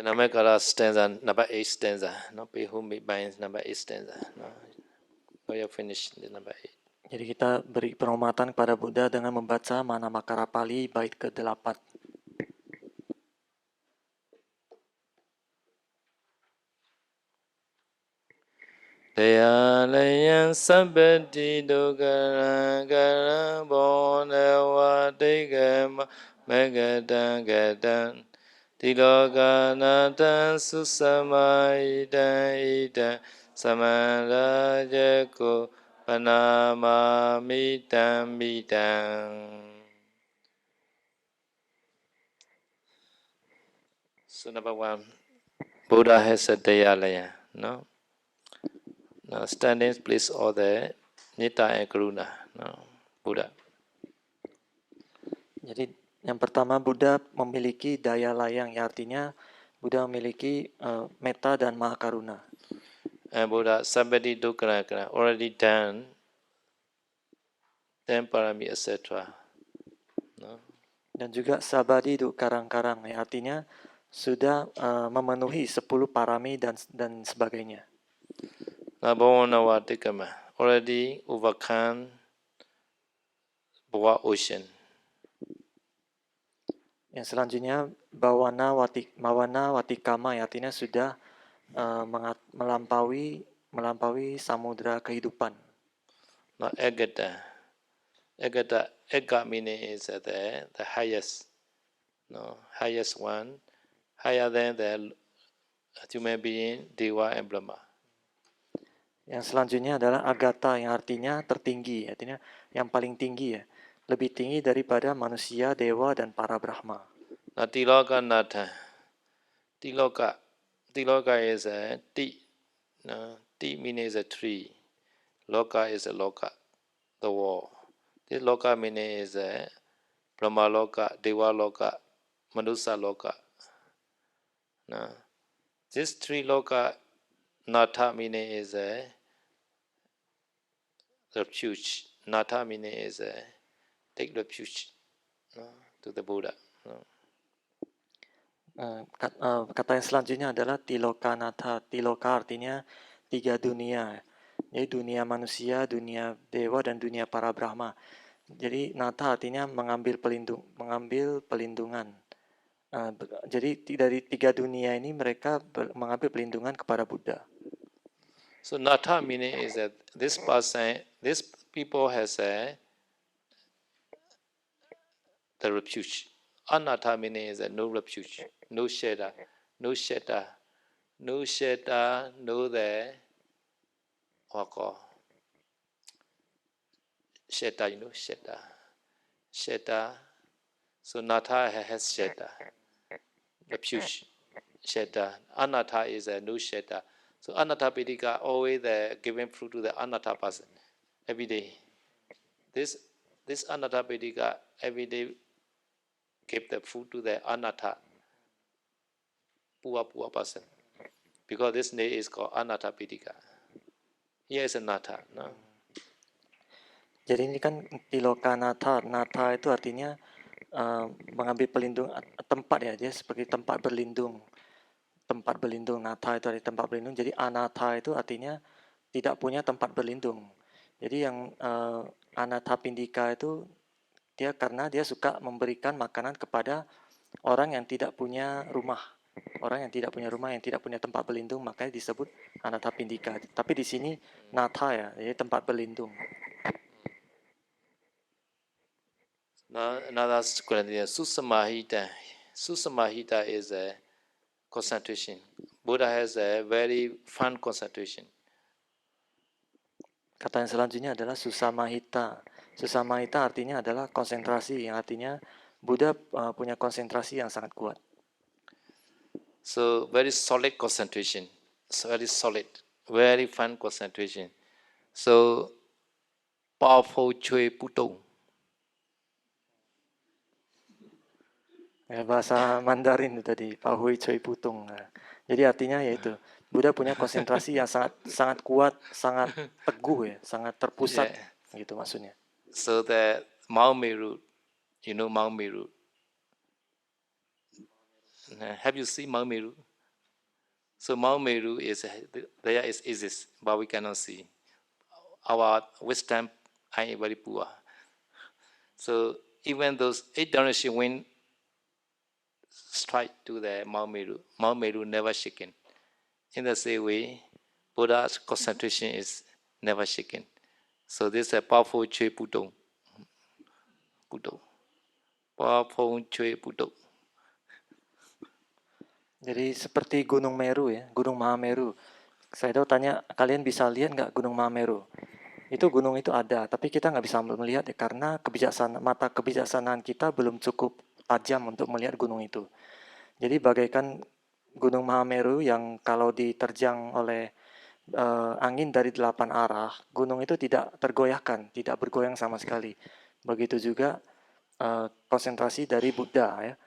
Namekara stanza number 8 stanza. No, Pehumi by number 8 stanza. No, we have finished the number 8. Jadi kita beri penghormatan kepada Buddha dengan membaca Manamakara Pali bait ke-8. Deyalayan sabati dogara gara bonawa digama megadan gadan tiloganatan susamaida ida samarajako panamamitam midam. So number 1, Buddha has a Deyalaya, no? Now standing, please all the Nita and Karuna, no? Buddha. Jadi yang pertama Buddha memiliki daya layang, yang artinya Buddha memiliki metta dan maha karuna. And Buddha Sabbati Dukkana already done 10 parami etc. No? Dan juga sabadi du karang-karang, yang artinya sudah memenuhi 10 parami dan sebagainya. Nabhavanawa Tikama already overcome Bhava ocean. Yang selanjutnya Mawana Watikama, yang artinya sudah melampaui samudra kehidupan. Now Agata. Ega meaning is the highest, no, highest one, higher than the human being, Dewa and Brahma. Yang selanjutnya adalah Agata, yang artinya tertinggi, artinya yang paling tinggi ya, lebih tinggi daripada manusia, dewa dan para Brahma. Now Tiloka Natha. Tiloka is a Ti. No, Ti meaning is a tree. Loka is a loka, the wall. This loka meaning is a Brahma loka, Deva loka, Manusa loka. No. This three loka Natha meaning is a refuge. Natha meaning is a take refuge, no, to the Buddha. No. Kata yang selanjutnya adalah Tiloka Natha. Tiloka artinya 3 dunia. Jadi dunia manusia, dunia dewa, dan dunia para Brahma. Jadi Natha artinya mengambil pelindungan. Jadi dari 3 dunia ini mereka mengambil pelindungan kepada Buddha. So Natha meaning is that this people has the refuge. Anatha meaning is that no refuge, no shelter, no shelter, no shelter, no the what call shelter, shelter. So Natha has shelter, refuge, shelter. Anatha is a no shelter. So Anatta Pitaka always giving fruit to the Anatta person every day. This Anatta Pitaka every day give the food to the Anatta poor person. Because this name is called Anatta Pitaka. Here is a Natha. No? Jadi ini kan Tiloka Natha. Natha itu artinya mengambil tempat ya, dia sebagai tempat berlindung. Tempat berlindung, Natha itu artinya tempat berlindung. Jadi Anatha itu artinya tidak punya tempat berlindung. Jadi yang Anatha Pindika itu karena dia suka memberikan makanan kepada orang yang tidak punya rumah. Orang yang tidak punya rumah, yang tidak punya tempat berlindung, makanya disebut Anatha Pindika. Tapi di sini Natha ya, jadi tempat berlindung. Now another question, Susamahita. Susamahita is a concentration. Buddha has a very fun concentration. Kata yang selanjutnya adalah Susamahita. Susamahita artinya adalah konsentrasi, yang artinya Buddha punya konsentrasi yang sangat kuat. So very solid concentration. So very solid, very fun concentration. So powerful chui putong. Ya, bahasa Mandarin itu tadi, Pahui Choi Putung. Nah, jadi artinya yaitu Buddha punya konsentrasi yang sangat kuat, sangat teguh ya, sangat terpusat, gitu maksudnya. So the Mount Meru, you know Mount Meru. Have you seen Mount Meru? So Mount Meru is there is exists, but we cannot see. Our wisdom eye very poor. So even those 8 direction wind strike to the Mount Meru never shaken. In the same way, Buddha's concentration is never shaken. So this is a powerful Chue Putong. Powerful Chue Putong. Jadi seperti Gunung Meru ya, Gunung Mahameru. Saya tahu tanya, kalian bisa lihat nggak Gunung Mahameru? Itu gunung itu ada, tapi kita nggak bisa melihat ya, karena mata kebijaksanaan kita belum cukup tajam untuk melihat gunung itu. Jadi bagaikan Gunung Mahameru yang kalau diterjang oleh angin dari 8 arah, gunung itu tidak tergoyahkan, tidak bergoyang sama sekali. Begitu juga konsentrasi dari Buddha ya.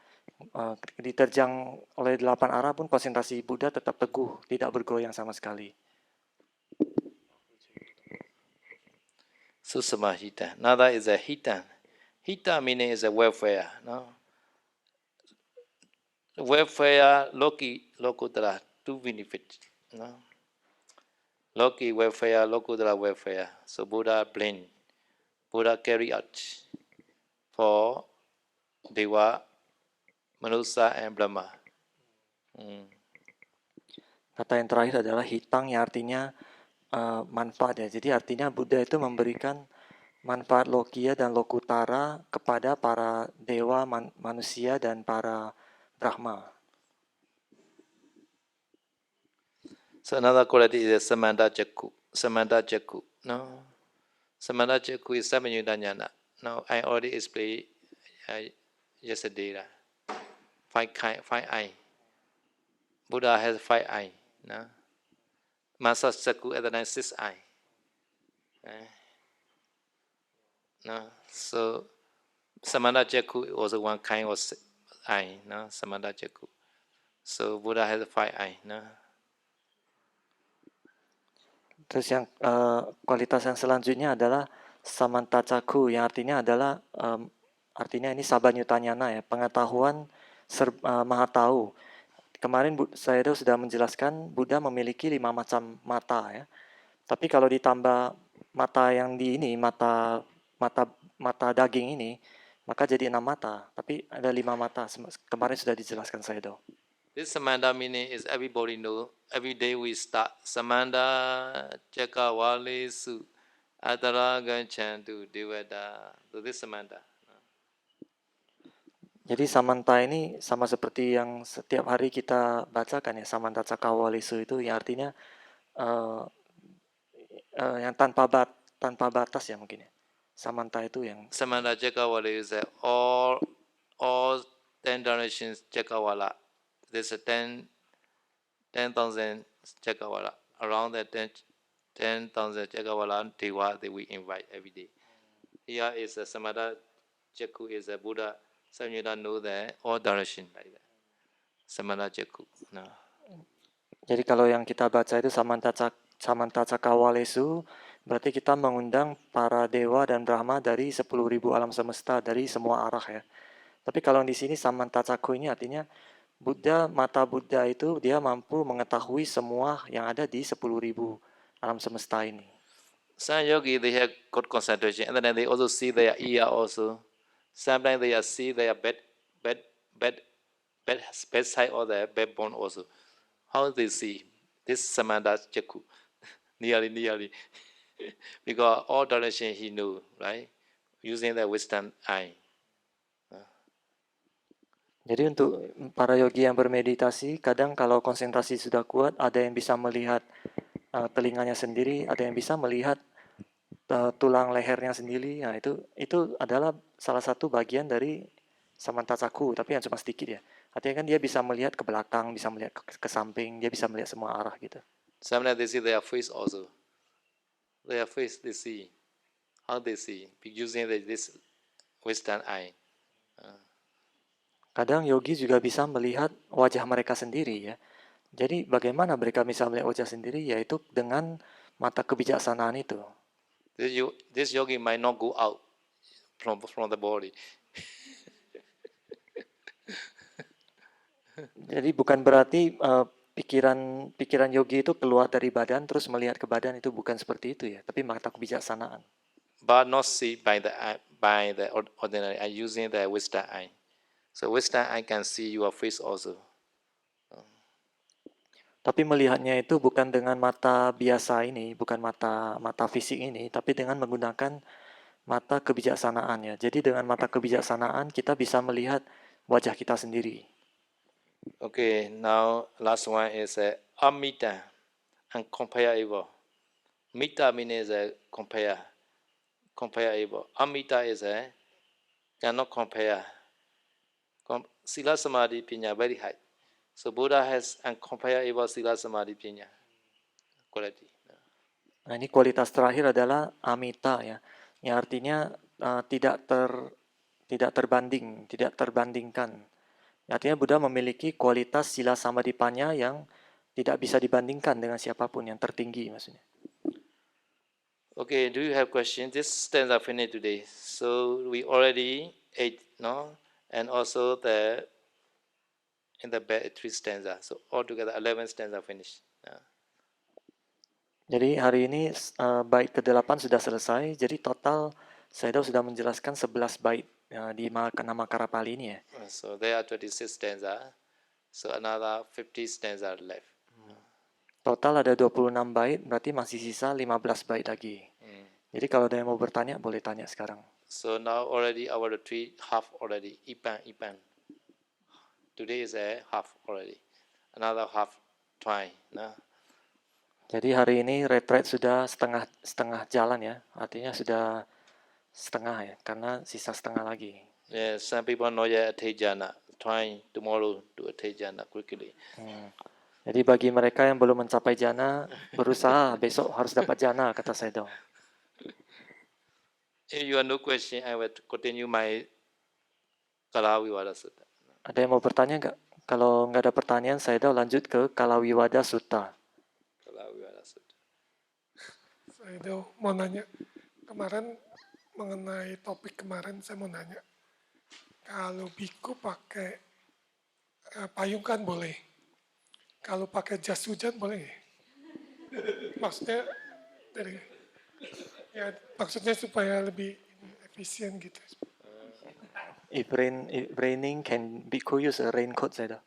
Diterjang oleh 8 arah pun konsentrasi Buddha tetap teguh, tidak bergoyang sama sekali. Susama Hita. Another is a Hita. Hita meaning is a welfare. No? Welfare, Lokutara, two benefit. No? Loki welfare, Lokutara welfare. So Buddha blend. Buddha carry out for Dewa, Manusa, and Brahma. Kata yang terakhir adalah hitang yang artinya manfaat ya. Jadi artinya Buddha itu memberikan manfaat Lokiya dan Lokutara kepada para dewa, manusia, dan para Brahma. So another quality is Samanta Jakku. Samanta Jakku. No? Samanta Jakku is Samanyuta Jnana. Now I already explained yesterday. Five eye. Buddha has 5 eye. No? Master Jakku at the time 6 eye. No? So Samanta Jakku also one kind of eye. No? Samanta Jakku. So Buddha has 5 eye. No? Terus yang kualitas yang selanjutnya adalah samantacaku yang artinya adalah artinya ini sabanyutanyana ya, pengetahuan maha tahu. Kemarin saya sudah menjelaskan Buddha memiliki 5 macam mata ya. Tapi kalau ditambah mata yang di ini, mata daging ini, maka jadi 6 mata. Tapi ada 5 mata. Kemarin sudah dijelaskan saya do. This Samanda meaning is everybody know. Every day we start Samanda Chakawale Su Atara Ganchantu Devada. So this Samanda. Jadi samanta ini sama seperti yang setiap hari kita bacakan ya, samanta cakawalisu itu yang artinya yang tanpa batas ya mungkin ya. Samanta itu yang Samanda Chakawale is all 10 directions Chakawala. There's a 10,000 Chakawala. Around that 10,000 Chakawala Deva that we invite every day. Here is a Samada Jakku is a Buddha. Some you don't know that all direction like that. Samada Jakku. No. Jadi kalau yang kita baca itu samanta cakawalesu, berarti kita mengundang para dewa dan Brahma dari 10.000 alam semesta, dari semua arah ya. Tapi kalau di sini samanta caku ini artinya mata Buddha itu dia mampu mengetahui semua yang ada di 10.000 alam semesta ini. Some yogi they have good concentration, and then they also see their ear also. Sometimes they see their bedside or their backbone also. How they see this Samanda Jakku? nearly. Because all direction he knew, right? Using the wisdom eye. Jadi untuk para yogi yang bermeditasi, kadang kalau konsentrasi sudah kuat, ada yang bisa melihat telinganya sendiri, ada yang bisa melihat tulang lehernya sendiri. Nah, itu adalah salah satu bagian dari samanta caku, tapi yang cuma sedikit ya. Artinya kan dia bisa melihat ke belakang, bisa melihat ke samping, dia bisa melihat semua arah gitu. Sometimes they see their face also. Their face they see. How they see? Using this wisdom eye. Kadang yogi juga bisa melihat wajah mereka sendiri ya. Jadi bagaimana mereka bisa melihat wajah sendiri? Yaitu dengan mata kebijaksanaan itu. This yogi might not go out from the body. Jadi bukan berarti pikiran yogi itu keluar dari badan terus melihat ke badan, itu bukan seperti itu ya, tapi mata kebijaksanaan. But not see by the ordinary eye, using the wisdom eye. So wisdom eye can see your face also. Tapi melihatnya itu bukan dengan mata biasa ini, bukan mata fisik ini, tapi dengan menggunakan mata kebijaksanaan ya. Jadi dengan mata kebijaksanaan kita bisa melihat wajah kita sendiri. Okay, now last one is amita, uncomparable. Mita means comparable. Amita is cannot compare. Sila Samadhi Pinya very high. So Buddha has uncomparable Sila Samadhi Pinya quality. Nah, ini kualitas terakhir adalah amita ya. Yang artinya tidak terbandingkan. Artinya Buddha memiliki kualitas sila samadhipanya yang tidak bisa dibandingkan dengan siapapun, yang tertinggi maksudnya. Okay, do you have questions? This stanza finished today. So we already ate, no? And also in the back 3 stanza. So altogether 11 stanza finished. Jadi hari ini bait ke-8 sudah selesai. Jadi total Sayadaw sudah menjelaskan 11 bait di Namakara Pali ini ya. So there are 26 stanza. So another 50 stanza left. Total ada 26 bait, berarti masih sisa 15 bait lagi. Jadi kalau ada yang mau bertanya, boleh tanya sekarang. So now already our retreat half already. Ipan. Today is a half already. Another half try. No? Jadi hari ini retreat sudah setengah jalan ya. Artinya sudah setengah ya, karena sisa setengah lagi. Yeah, some people know yet attain jhana. Trying tomorrow to attain jhana quickly. Jadi bagi mereka yang belum mencapai jana, berusaha besok harus dapat jana, kata Sayadaw. If you have no question, I will continue my Kalawiwada Sutta. Ada yang mau bertanya nggak? Kalau nggak ada pertanyaan, Sayadaw lanjut ke Kalawiwada Sutta. Kalawiwada Sutta. Sayadaw mau nanya, kemarin mengenai topik kemarin saya mau nanya, kalau biku pakai payung kan boleh, kalau pakai jas hujan boleh? Maksudnya maksudnya supaya lebih efisien gitu. If raining, can Bhikkhu use a raincoat, Sayadaw?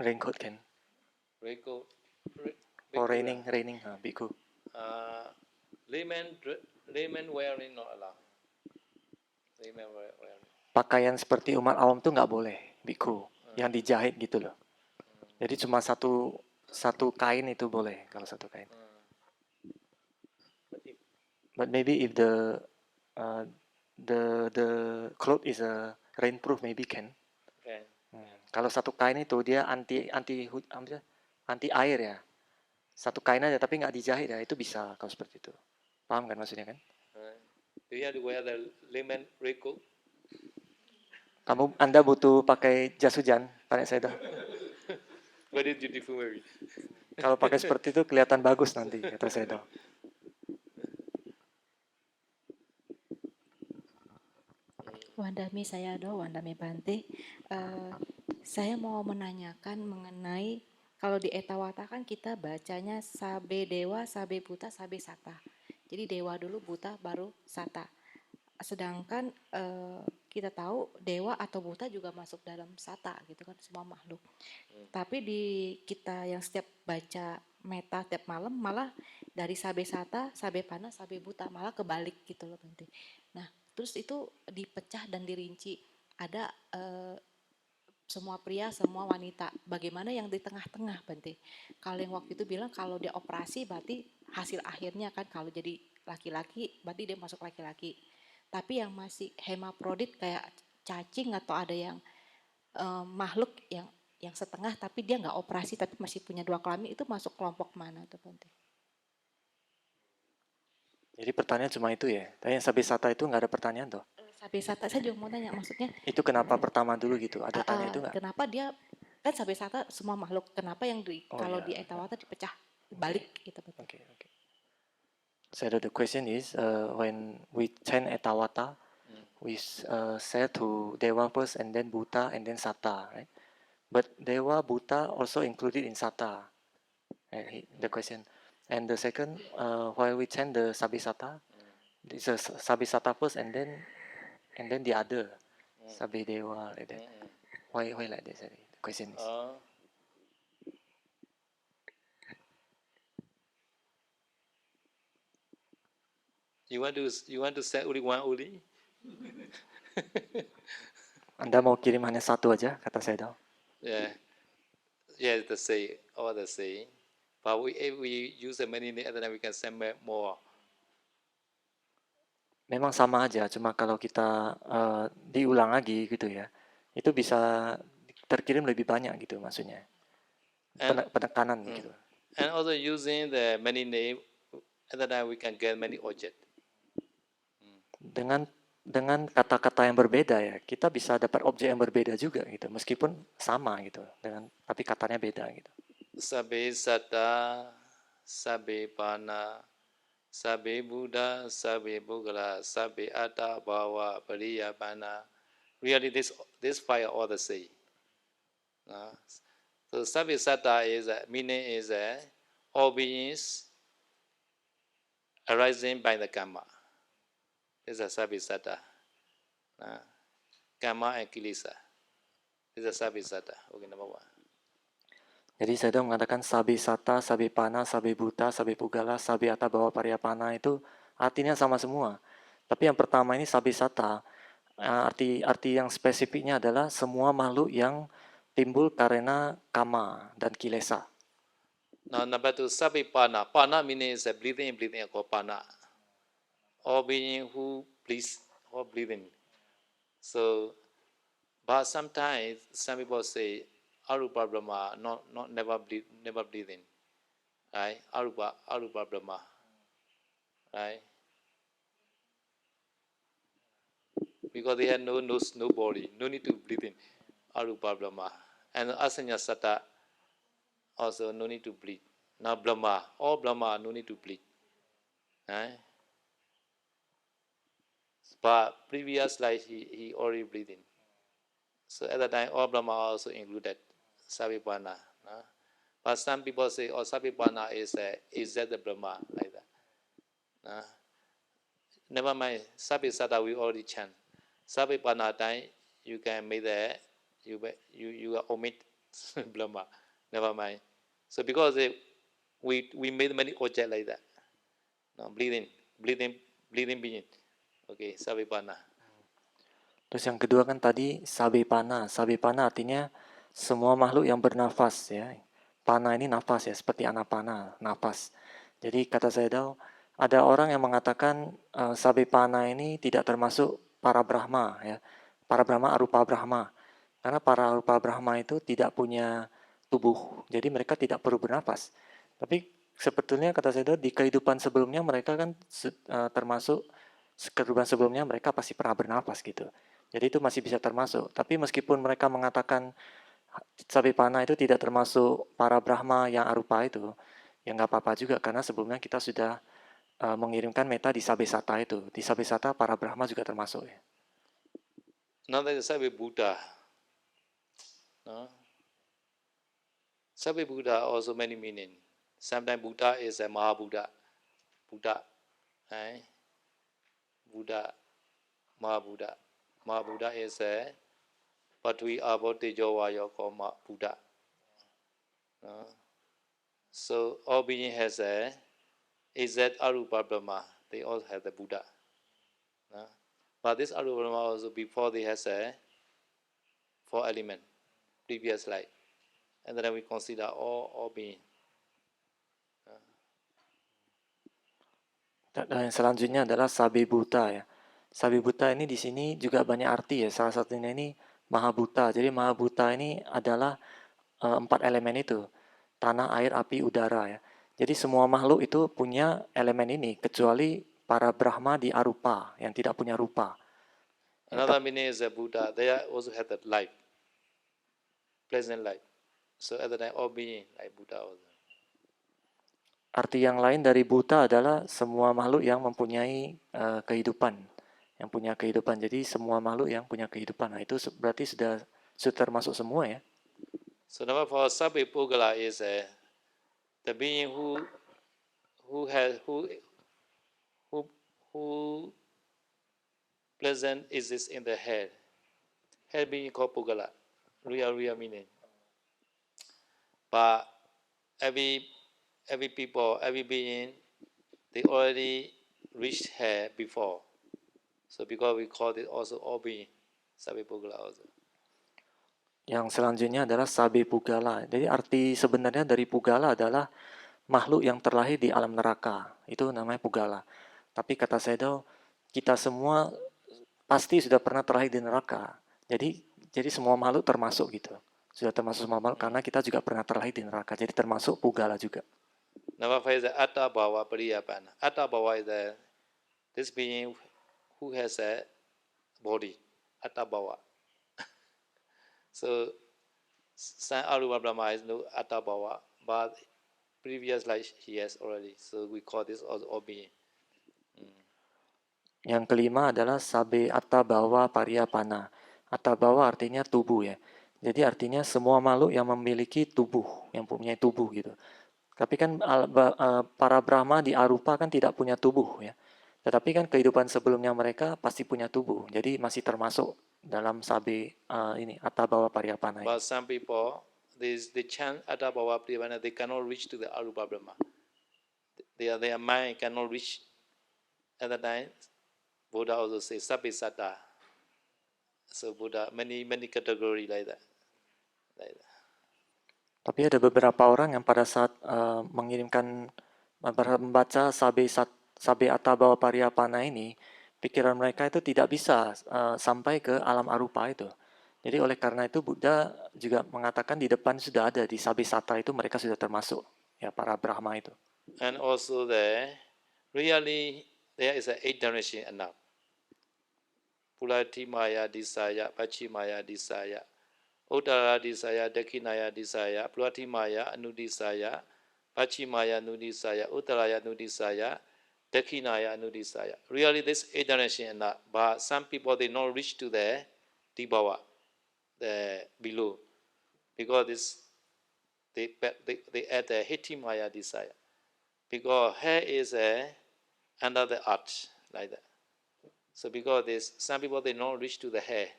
Raincoat can. For raining, Bhikkhu. Layman wearing not allowed. Layman wearing. Pakaian seperti umat awam tuh nggak boleh, Bhikkhu. Yang dijahit gitu loh. Jadi cuma satu kain itu boleh, kalau satu kain. But maybe if the cloth is a rainproof, maybe can. Okay. Kalau satu kain itu dia anti air ya. Satu kain aja tapi nggak dijahit ya, itu bisa kalau seperti itu. Paham kan maksudnya kan? Do you have to wear the layman raincoat? Anda butuh pakai jas hujan, tanya saya dah. Very beautiful maybe. Kalau pakai seperti itu kelihatan bagus nanti, kata saya dah. Wandami Sayadaw, Wandami Bante. Saya mau menanyakan mengenai kalau di Etawata kan kita bacanya Sabe Dewa, Sabe Buta, Sabe Sata. Jadi Dewa dulu, Buta, baru Sata. Sedangkan kita tahu Dewa atau Buta juga masuk dalam Sata gitu kan, semua makhluk. Tapi di kita yang setiap baca meta tiap malam malah dari Sabe Sata, Sabe Pana, Sabe Buta, malah kebalik gitu loh Bante. Nah, terus itu dipecah dan dirinci. Ada semua pria, semua wanita. Bagaimana yang di tengah-tengah, Bante? Kalau yang waktu itu bilang kalau dia operasi berarti hasil akhirnya kan kalau jadi laki-laki berarti dia masuk laki-laki. Tapi yang masih hemaprodit kayak cacing atau ada yang makhluk yang setengah tapi dia nggak operasi tapi masih punya 2 kelamin, itu masuk kelompok mana tuh, Bante? Jadi pertanyaan cuma itu ya. Tanya Sabe Sata itu nggak ada pertanyaan tuh. Sabe Sata saya juga mau tanya, maksudnya itu kenapa pertama dulu gitu? Ada tanya itu nggak? Kenapa dia kan Sabe Sata semua makhluk, kenapa yang kalau di Etawata dipecah balik gitu, Bante? Okay. So the question is, when we chant Etawata, we say to Dewa first and then Buddha and then Sata, right? But Dewa, Bhuta also included in Satta. The question. And the second, while we chant the Sabisata, it's a Sabisata first and then the other. Sabi Dewa, like that. Why like this? The question is. You want to say only one only? Anda mau kirim hanya satu aja, kata saya dong. Yeah, the same, all the same. But if we use the many name, then we can send more. Memang sama aja, cuma kalau kita diulang lagi gitu ya, itu bisa terkirim lebih banyak gitu maksudnya. Penekanan gitu. And also using the many name, at that time we can get many object. Dengan kata-kata yang berbeda ya, kita bisa dapat objek yang berbeda juga gitu, meskipun sama gitu, tapi katanya beda gitu. Sabe Satta, Sabe Pana, Sabe Buddha, Sabe Bugala, Sabe Atta, Bhava, Pariya, Pana. Really, this five are all the same. So Sabe Satta meaning is all beings arising by the karma. This is Sabe Satta. Karma and Kilesa. This is Sabe Satta. Okay, number one. Jadi saya sudah mengatakan Sabi Sata, Sabi Pana, Sabi Buta, Sabi Pugala, Sabi Atta, Bhava, Pariya, Pana itu artinya sama semua. Tapi yang pertama ini Sabi Sata, arti yang spesifiknya adalah semua makhluk yang timbul karena kama dan kilesa. Now number two, Sabi Pana. Pana meaning is breathing in, breathing out, Pana. All being who breathes or breathing. So, but sometimes some people say Arupa Brahma, not never breathing. Right? Arupa Brahma. Right? Because they have no body, no need to breathe in. Arupa Brahma. And Asanya Satta also no need to breathe. Now Brahma, all Brahma no need to breathe. Right? But previous life he already breathing. So at that time all Brahma also included Sabipana. But some people say, oh, Sabipana is that the Brahma, like that. Never mind, Sapisata we already chant. Sabipana time you can make you omit Brahma. Never mind. So because we made many objects like that. No, breathing being. Okay, Sabipana. Terus yang kedua kan tadi Sabipana. Sabipana artinya semua makhluk yang bernafas ya. Pana ini nafas ya, seperti anapana, nafas. Jadi kata saya tahu, ada orang yang mengatakan Sabipana ini tidak termasuk para Brahma ya. Para Brahma arupa Brahma. Karena para arupa Brahma itu tidak punya tubuh. Jadi mereka tidak perlu bernafas. Tapi sebetulnya kata saya tahu, di kehidupan sebelumnya mereka kan termasuk kehidupan sebelumnya mereka pasti pernah bernafas gitu. Jadi itu masih bisa termasuk. Tapi meskipun mereka mengatakan Sabipana itu tidak termasuk para Brahma yang arupa itu, ya nggak apa-apa juga karena sebelumnya kita sudah mengirimkan meta di Sabesata itu. Di Sabesata para Brahma juga termasuk ya. Now there is Sabi Buddha. No? Sabi Buddha also many meaning. Sometimes Buddha is a Mahabuddha. Buddha. Right? Buddha. Mahabuddha. Mahabuddha is a Patwi Abo Tejo Vayo called Buddha. So all being has is that Arupa Brahma. They all have the Buddha. But this Arupa Brahma also before they has a 4 element, previous life. And then we consider all being. Dan yang selanjutnya adalah Sabi Buta ya. Sabi Buta ini di sini juga banyak arti ya. Salah satunya ini Mahabuta. Jadi Mahabuta ini adalah 4 elemen itu. Tanah, air, api, udara ya. Jadi semua makhluk itu punya elemen ini kecuali para Brahma di arupa yang tidak punya rupa. Another meaning is a Buddha. They also have that life, pleasant life. So at the time all being like Buddha also. Arti yang lain dari Buta adalah semua makhluk yang mempunyai kehidupan, yang punya kehidupan. Jadi semua makhluk yang punya kehidupan. Nah itu berarti sudah termasuk semua ya. So number 4, Sabbe Pugala is the being who has who pleasant exists in the head. Head being called Pugala, real meaning. But every people, every being, they already reached here before. So because we call it also all being, Sabbe Pugala also. Yang selanjutnya adalah Sabe Pugala. Jadi arti sebenarnya dari Pugala adalah makhluk yang terlahir di alam neraka. Itu namanya Pugala. Tapi kata Sayadaw, kita semua pasti sudah pernah terlahir di neraka. Jadi semua makhluk termasuk gitu. Sudah termasuk semua makhluk karena kita juga pernah terlahir di neraka. Jadi termasuk Pugala juga. Number 5 is the Atta Bhava Pariyapana. Atta Bhava is this being who has a body, Atta Bhava. So, Saint Arupa Brahma is no Atta Bhava, but previous life he has already. So we call this also all being. Yang kelima adalah Sabe Atta Bhava Pariyapana. Atta Bhava artinya tubuh ya. Jadi artinya semua makhluk yang memiliki tubuh, yang punya tubuh gitu. Tapi kan para Brahma di Arupa kan tidak punya tubuh ya. Tetapi kan kehidupan sebelumnya mereka pasti punya tubuh. Jadi masih termasuk dalam Sabe ini Atta Bhava Pariyapana. But some people, they chant Atta Bhava Pariyapana, they cannot reach to the Arupa Brahma. Their mind cannot reach. At that time, Buddha also says Sabbe Satta. So Buddha, many category like that. Tapi ada beberapa orang yang pada saat membaca Sabe Atta Bhava Pariyapana ini, pikiran mereka itu tidak bisa sampai ke alam arupa itu. Jadi oleh karena itu Buddha juga mengatakan di depan sudah ada di Sabe Satta itu mereka sudah termasuk ya para Brahma itu. And also really there is a 8 generation enough. Pulati Maya Disaya, Pachi Maya Disaya, Uttara Disaya, Dakinaya Disaya, Pulati Maya Anudisaya, Pachi Maya Anudisaya, Uttaraya Anudisaya, Dakinaya Anudisaya. Really this 8 generation enough, but some people they not reach to the Dibhava, the below, because they add the Hiti Maya Disaya. Because hair is under the arch, like that. So because some people they not reach to the hair.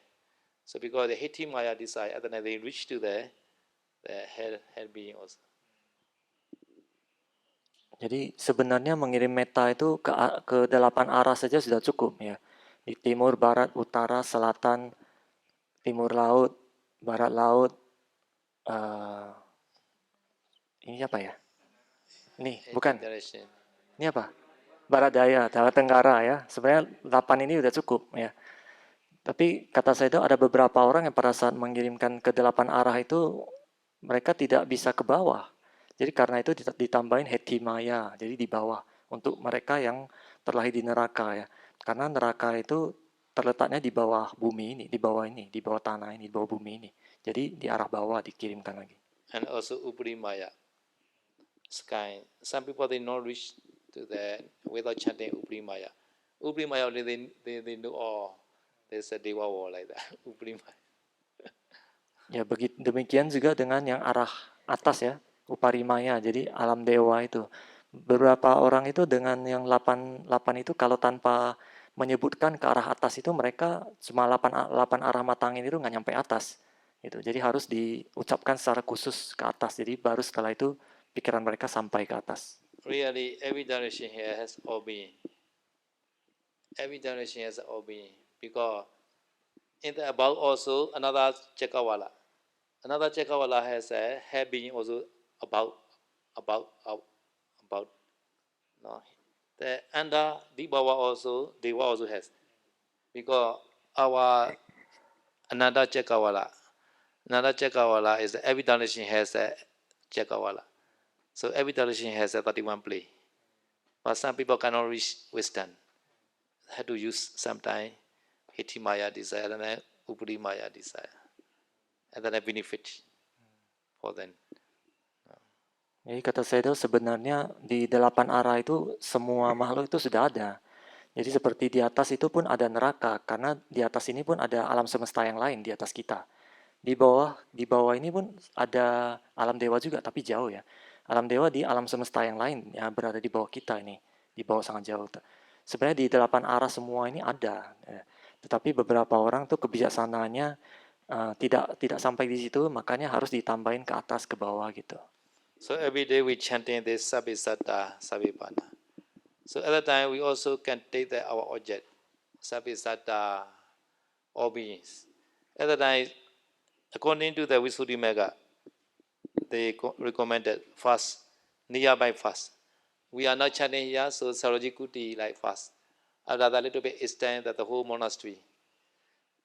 So because the Hiti Maya desire, then they reach to the head being also. Jadi sebenarnya mengirim meta itu ke 8 arah saja sudah cukup ya. Di timur, barat, utara, selatan, timur laut, barat laut, ini apa ya? Ini bukan. Ini apa? Barat daya, tenggara ya. Sebenarnya 8 ini udah cukup ya. Tapi kata saya itu ada beberapa orang yang pada saat mengirimkan ke 8 arah itu mereka tidak bisa ke bawah. Jadi karena itu ditambahin Hetimaya, jadi di bawah untuk mereka yang terlahir di neraka ya. Karena neraka itu terletaknya di bawah bumi ini, di bawah tanah ini, di bawah bumi ini. Jadi di arah bawah dikirimkan lagi. And also Uprimaya, sky. Some people they not reach to the without chanting Uprimaya. Uprimaya they know all. There's a Dewa war like that. Uprimaya. Ya begitu demikian juga dengan yang arah atas ya, Uparimaya. Jadi alam dewa itu. Beberapa orang itu dengan yang 8 itu kalau tanpa menyebutkan ke arah atas itu mereka cuma 8 arah mata angin itu nggak nyampe atas. Gitu. Jadi harus diucapkan secara khusus ke atas. Jadi baru setelah itu pikiran mereka sampai ke atas. Really, every generation here has all being. Every generation has all being. Because in the above also another Chakawala. Another Chakawala has a hair being also about. No. The under Dewa also has. Because our another Chakawala is every generation has a Chakawala. So every generation has a 31 play. But some people cannot reach wisdom. Have to use sometime Hitimaya desire and then Uprimaya desire. And then a benefit for them. Jadi kata saya itu sebenarnya di 8 arah itu semua makhluk itu sudah ada. Jadi seperti di atas itu pun ada neraka, karena di atas ini pun ada alam semesta yang lain di atas kita. di bawah ini pun ada alam dewa juga, tapi jauh ya. Alam dewa di alam semesta yang lain yang berada di bawah kita ini, di bawah sangat jauh. Sebenarnya di 8 arah semua ini ada, ya. Tetapi beberapa orang tuh kebijaksanaannya tidak sampai di situ, makanya harus ditambahin ke atas ke bawah gitu. So every day we chanting this Sabisata Sabipana. So at that time we also can take our object, Sabisata, all beings. At that time, according to the Visuddhimagga, they recommended fast, nearby fast. We are not chanting here, so Saroji Kuti like fast. After that, a little bit extend that the whole monastery.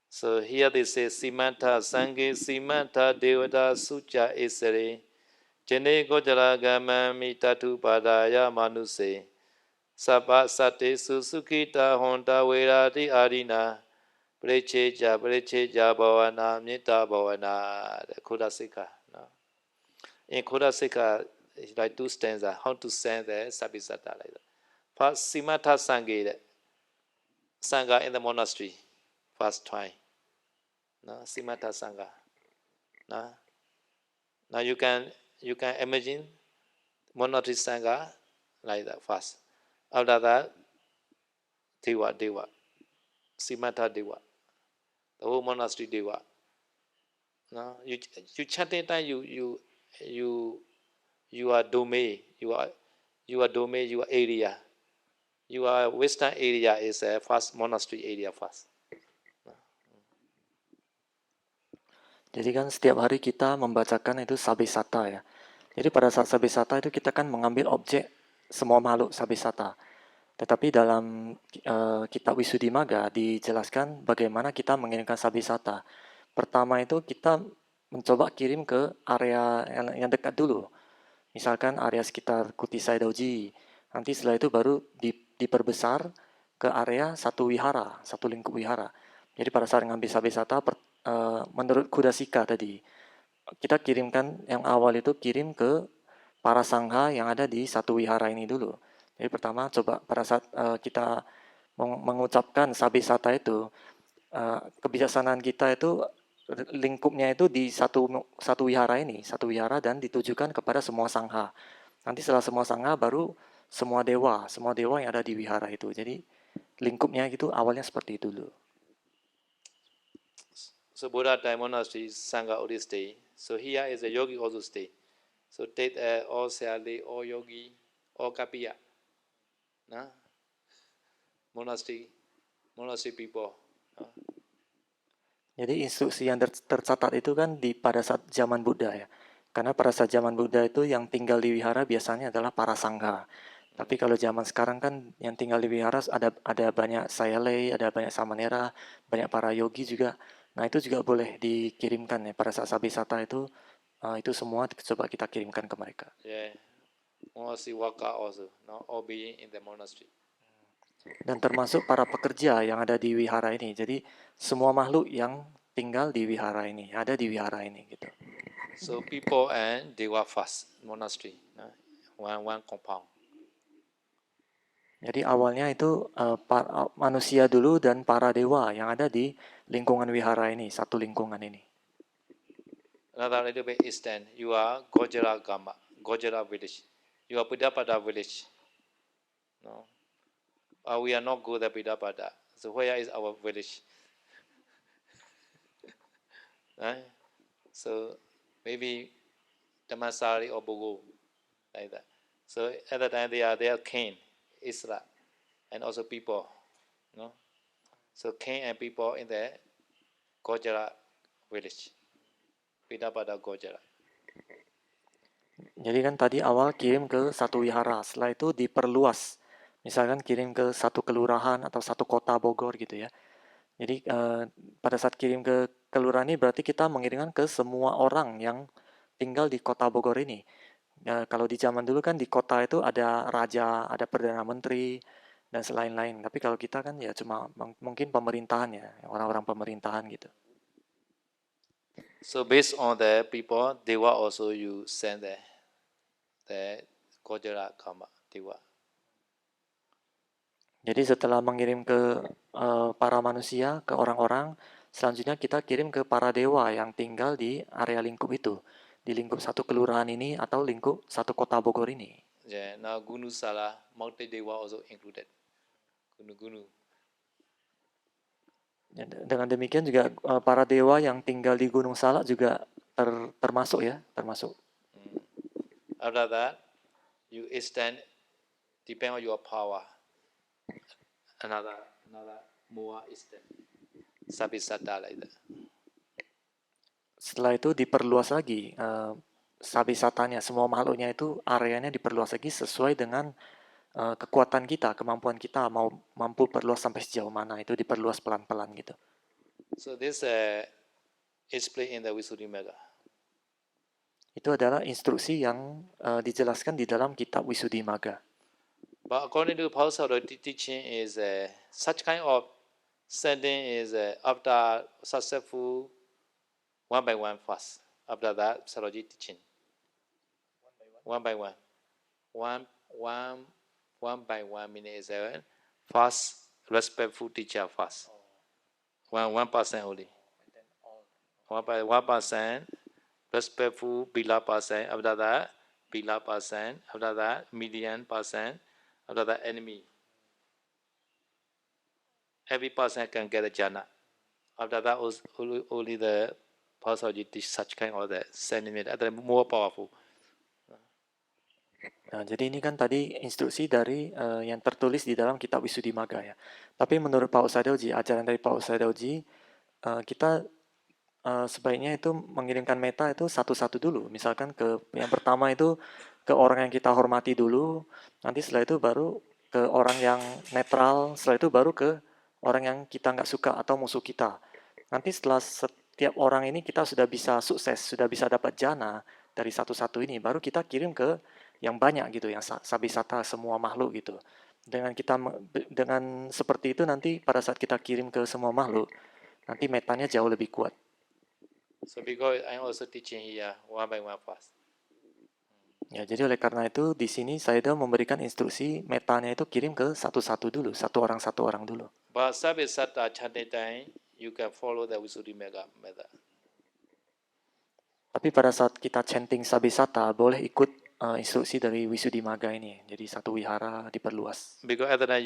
So here they say Simanta Sanghe Simanta Devata Sucha Esare Jene Gojala Gamami Tatu Padaya Manuse Sabba Sate Susukita Honda Verati Arina Precheja Bhavana Mita Bhavana Kodasika. In Kodasika, it's like 2 stanzas, how to send the Sabisata like that. First, Simata Sanghe, Sangha in the monastery, first time. No, Simata Sangha. No? Now you can imagine monastery Sangha like that first. After that, Deva, Simata Deva, the whole monastery Deva. No? You chanting time you are domain, you are domain, you are area. Your western area is a first monastery area first. Jadi kan setiap hari kita membacakan itu sabisata ya. Jadi pada saat sabisata itu kita kan mengambil objek semua makhluk sabisata. Tetapi dalam kitab Visuddhimagga dijelaskan bagaimana kita mengirimkan sabisata. Pertama itu kita mencoba kirim ke area yang dekat dulu. Misalkan area sekitar Kutisai Doji. Nanti setelah itu baru diperbesar ke area satu wihara, satu lingkup wihara. Jadi pada saat ngambil sabisata, menurut Kudasika tadi, kita kirimkan yang awal itu kirim ke para sangha yang ada di satu wihara ini dulu. Jadi pertama coba pada saat kita mengucapkan sabisata itu, kebijaksanaan kita itu lingkupnya itu di satu wihara ini, satu wihara dan ditujukan kepada semua sangha. Nanti setelah semua sangha baru semua dewa yang ada di wihara itu. Jadi lingkupnya itu awalnya seperti itu dulu. So Buddha time monastery Sangha already stay. So here is a yogi also stay. So take all Sayali, all yogi, all kapiya. Nah? Monastery people. Jadi instruksi yang tercatat itu kan pada saat zaman Buddha ya. Karena pada saat zaman Buddha itu yang tinggal di wihara biasanya adalah para sangha. Tapi kalau zaman sekarang kan yang tinggal di wihara ada banyak sayalei, ada banyak samanera, banyak para yogi juga. Nah itu juga boleh dikirimkan ya pada saat sabisata itu semua coba kita kirimkan ke mereka. Yeah, monastery worker also, no, all being in the monastery. Dan termasuk para pekerja yang ada di wihara ini. Jadi semua makhluk yang tinggal di wihara ini, ada di wihara ini gitu. So people and dewa first monastery, no? one compound. Jadi awalnya itu manusia dulu dan para dewa yang ada di lingkungan wihara ini, satu lingkungan ini. Another little bit extend, you are Gojara Gama, Gojara village. You are Buddhapada village. No? We are not good at Buddhapada. So where is our village? Right? So maybe Dhammasari or Bogo, like that. So at that time they are king, Isra, and also people. No? So king and people in the Gojara village. Buddhapada Gojara. Jadi kan tadi awal kirim ke satu wihara, setelah itu diperluas. Misalkan kirim ke satu kelurahan atau satu kota Bogor gitu ya. Jadi pada saat kirim ke kelurahan ini berarti kita mengirimkan ke semua orang yang tinggal di kota Bogor ini. Kalau di zaman dulu kan di kota itu ada raja, ada perdana menteri, dan selain-lain. Tapi kalau kita kan ya cuma mungkin pemerintahan ya, orang-orang pemerintahan gitu. So based on the people, Dewa also you send the Gojara Kama Dewa. Jadi setelah mengirim ke para manusia, ke orang-orang, selanjutnya kita kirim ke para dewa yang tinggal di area lingkup itu, di lingkup satu kelurahan ini atau lingkup satu kota Bogor ini. Yeah, now Gunu Sala, Mountain Dewa also included. Gunu. Ya, dengan demikian juga para dewa yang tinggal di Gunung Salak juga termasuk ya, termasuk. After that, you extend, depend on your power. Another more extend. Sabisata like that. Setelah itu diperluas lagi sabisatanya, semua makhluknya itu areanya diperluas lagi sesuai dengan kekuatan kita, kemampuan kita mau mampu perluas sampai sejauh mana, itu diperluas pelan-pelan gitu. So this explained in the Visuddhimagga. Itu adalah instruksi yang dijelaskan di dalam kitab Visuddhimagga. But according to Pausado, teaching is such kind of sending is after successful one by one fast. After that, Saroji teaching. One by one. One by one meaning is fast, respectful teacher fast. One person only. 1%, respectful Bila percent. After that, Bila percent. After that, million percent. After that, enemy. Every person can get a jhana. After that, only the Pausado teach such kind of the sentiment. That more powerful. Nah, jadi ini kan tadi instruksi dari yang tertulis di dalam kitab Visuddhimagga ya. Tapi menurut Pak Usadilji, ajaran dari Pak Usadilji, kita sebaiknya itu mengirimkan meta itu satu-satu dulu. Misalkan ke yang pertama itu ke orang yang kita hormati dulu, nanti setelah itu baru ke orang yang netral, setelah itu baru ke orang yang kita nggak suka atau musuh kita. Nanti setelah setiap orang ini kita sudah bisa sukses, sudah bisa dapat jana dari satu-satu ini, baru kita kirim ke yang banyak gitu, yang sabisata semua makhluk gitu. Dengan seperti itu nanti pada saat kita kirim ke semua makhluk, nanti metanya jauh lebih kuat. So because I'm also teaching here one by one fast. Ya, jadi oleh karena itu di sini saya memberikan instruksi metanya itu kirim ke satu-satu dulu, satu orang dulu. But Sabisata chanting time, you can follow the Visuddhimagga method. Tapi pada saat kita chanting sabisata, boleh ikut instruksi dari Visuddhimagga ini. Jadi satu wihara diperluas. Because at the time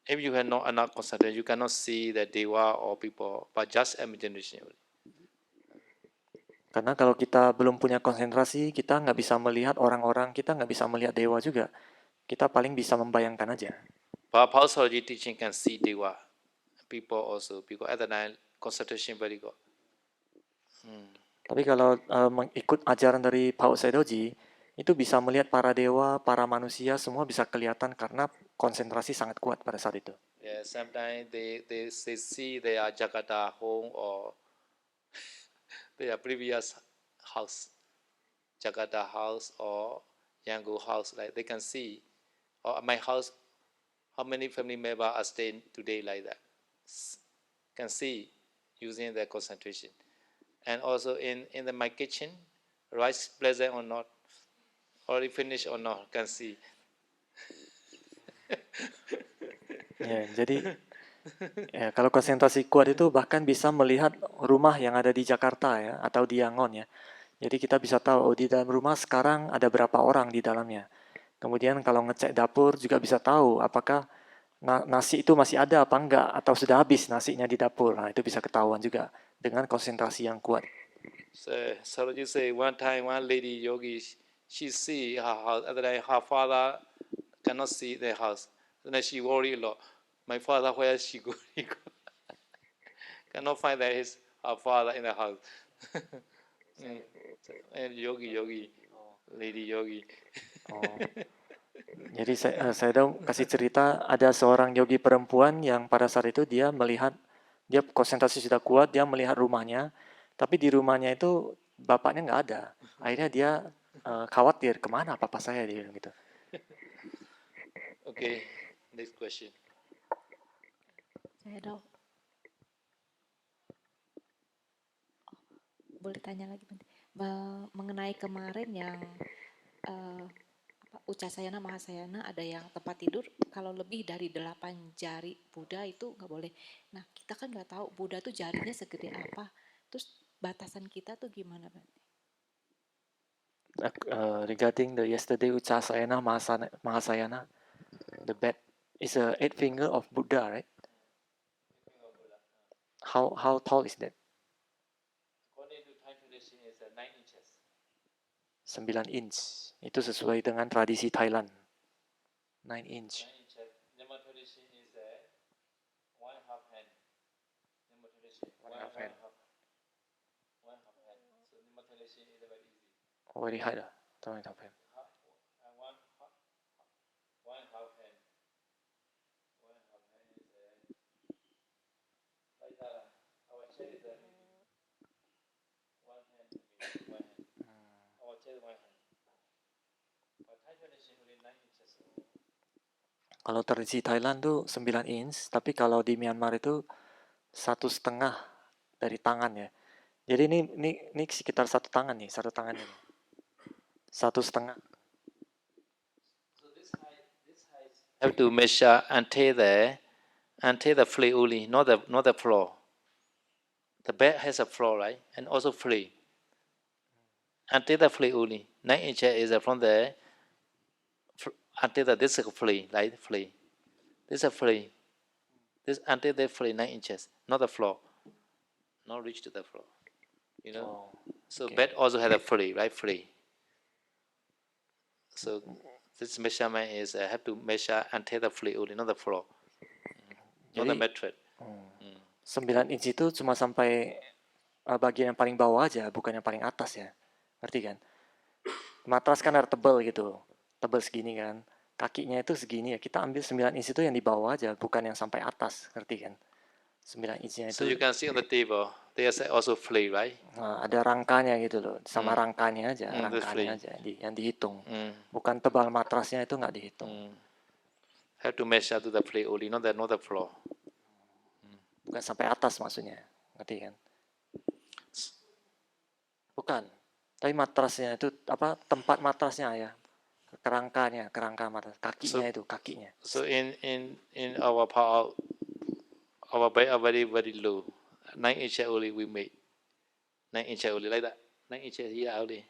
if you had not enough concentration, you cannot see the dewa or people, but just imagination. Karena kalau kita belum punya konsentrasi, kita nggak bisa melihat orang-orang, kita nggak bisa melihat dewa juga. Kita paling bisa membayangkan aja. But Pausology teaching can see dewa, people also, because at the time concentration very good. Tapi kalau mengikut ajaran dari Pao Sedoji, itu bisa melihat para dewa, para manusia, semua bisa kelihatan karena konsentrasi sangat kuat pada saat itu. Yeah, sometimes they see their Jakarta home or their previous house, Jakarta house or Yangon house, like they can see, or my house, how many family members are staying today like that. Can see using their concentration. And also in my kitchen, rice pleasant or not, already finished or not, can see. Ya, jadi ya, kalau konsentrasi kuat itu bahkan bisa melihat rumah yang ada di Jakarta ya atau di Yangon ya. Jadi kita bisa tahu oh, di dalam rumah sekarang ada berapa orang di dalamnya. Kemudian kalau ngecek dapur juga bisa tahu apakah nasi itu masih ada apa enggak atau sudah habis nasinya di dapur. Nah, itu bisa ketahuan juga dengan konsentrasi yang kuat. So Saroji say one time one lady yogi, she see her house, other day her father cannot see the house. Then she worry a lot. My father, where she go? He go. Cannot find that her father in the house. And yogi, lady yogi. Oh. Jadi saya kasih cerita ada seorang yogi perempuan yang pada saat itu dia melihat dia konsentrasi sudah kuat, dia melihat rumahnya, tapi di rumahnya itu bapaknya nggak ada. Akhirnya dia khawatir kemana papa saya dia bilang gitu. Okay, next question. Saya dong. Boleh tanya lagi Bante? Mengenai kemarin yang Ucasayana Mahasayana, ada yang tempat tidur kalau lebih dari 8 jari Buddha itu nggak boleh. Nah, kita kan nggak tahu Buddha tuh jarinya segede apa. Terus batasan kita tuh gimana, Pak? Regarding the yesterday Uchasayana Mahasayana, the bed is a 8 finger of Buddha, right? How tall is that? According to Thai tradition, is 9 inches. 9 inch. Itu sesuai dengan tradisi Thailand. 9 inch. 9 inches. Myanmar tradition is 1/2 hand. Myanmar tradition. One half hand. 1/2 hand. So Myanmar tradition is very easy. Very high lah. 1/2 hand. One half hand. 1/2 hand is like that. Our chair is one hand. One hand. Our chair is one hand. But Thai tradition only 9 inches. Kalau tradisi Thailand tuh 9 inch, tapi kalau di Myanmar itu 1,5 dari tangan ya. Jadi ini sekitar 1 tangan nih, 1 tangan ini. 1,5. So this height have to measure until the flea only, not the floor. The bed has a floor, right? And also flea. Until the flea only. 9 inches is from the until this is flea, right? Flea. This is a flea. This until the flea 9 inches, not the floor. Not reach to the floor. You know. Oh, So okay. bed also has a flea, right? Flea. So this measurement is have to measure until the flea only, not the floor. Not the Jadi mattress. 9 inch itu cuma sampai bagian yang paling bawah aja, bukan yang paling atas ya. Ngerti kan? Matras kan ada tebal gitu. Tebal segini kan. Kakinya itu segini ya. Kita ambil 9 inch itu yang di bawah aja, bukan yang sampai atas. Ngerti kan? 9 inchnya So itu you can see on the table, there's also flea, right? ada rangkanya gitu loh. Sama rangkanya aja, the rangkanya flea. aja yang dihitung. Mm. Bukan tebal matrasnya itu nggak dihitung. Have to measure to the flea only, not the floor. Bukan sampai atas maksudnya. Ngerti kan? Bukan. Tapi matrasnya itu apa? Tempat matrasnya ya. Kerangka matras. Kakinya itu, kakinya. So in our part, our bed are very very low. 9 inches only we made. 9 inches only like that. 9 inches here only.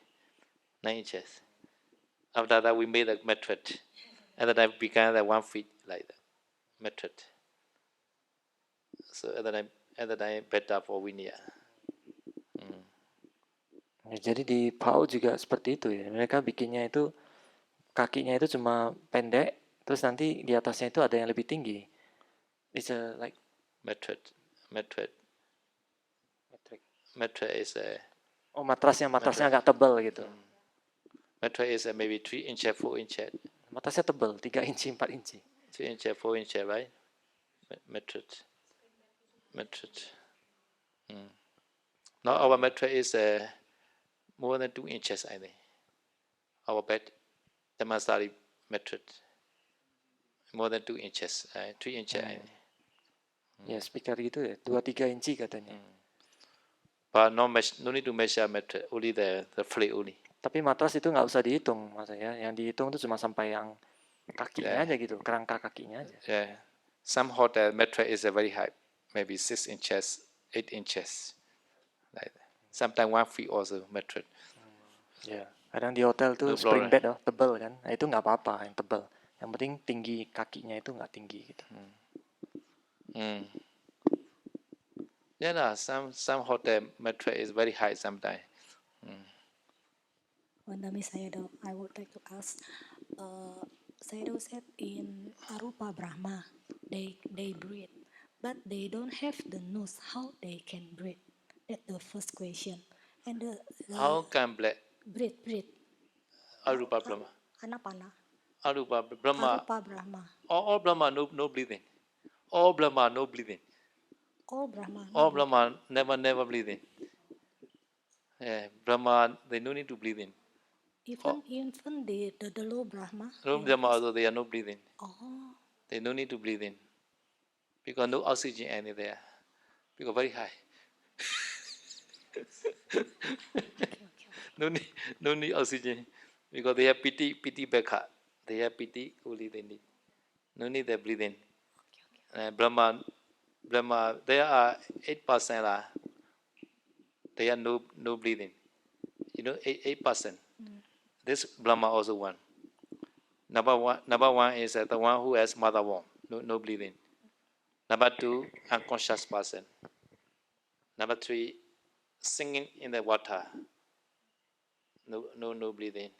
9 inches. After that we made a mattress. And then I began the 1 feet like that. Mattress. So and then I bed up for Winia. Ya, jadi di PAU juga seperti itu ya. Mereka bikinnya itu kakinya itu cuma pendek, terus nanti di atasnya itu ada yang lebih tinggi. It's a like Mattress. metric. Mattress is Oh, matrasnya agak tebal gitu. mattress is maybe 3 inches, 4 inches. Matrasnya tebal, 3 inci, 4 inci. 3 inches, 4 inches, right? Mattress. Now our mattress is more than 2 inches, I think. Our bed, the Masari mattress, more than 2 inches, 3 inches, I think. Ya, speaker gitu ya, 2-3 inci katanya. But no need to measure mattress, only the flea only. Tapi matras itu nggak usah dihitung, maksudnya. Yang dihitung itu cuma sampai yang kakinya aja gitu, kerangka kakinya aja. Yeah. Some hotel mattress is very high, maybe 6 inches, 8 inches. Like that. Sometimes 1 feet also mattress. Ya, kadang di hotel tuh spring bed tebal kan. Nah, itu nggak apa-apa yang tebal. Yang penting tinggi kakinya itu nggak tinggi gitu. Yeah, nah, some hotel mattress is very high sometimes. Vandami Sayadaw, I would like to ask, Sayadaw said in Arupa Brahma, they breathe, but they don't have the nose. How they can breathe? That's the first question. And the How can breathe. Arupa Brahma? Anapana. Arupa Brahma. Arupa Brahma. All Brahma no breathing. All Brahma no breathing. All Brahma. All Brahma never breathing. Yeah, Brahma they no need to breathe in. Even the low Brahma. Low Brahma also they are no breathing. Oh. They no need to breathe in because no oxygen any there. Because very high. Okay. No need oxygen because they have piti bekha. They have piti, only they need. No need the breathing. Brahma, there are 8% lah. They are no breathing. You know, 8%. This Brahma also one. Number one is the one who has mother womb, no breathing. Number 2, unconscious person. Number 3, singing in the water, no breathing.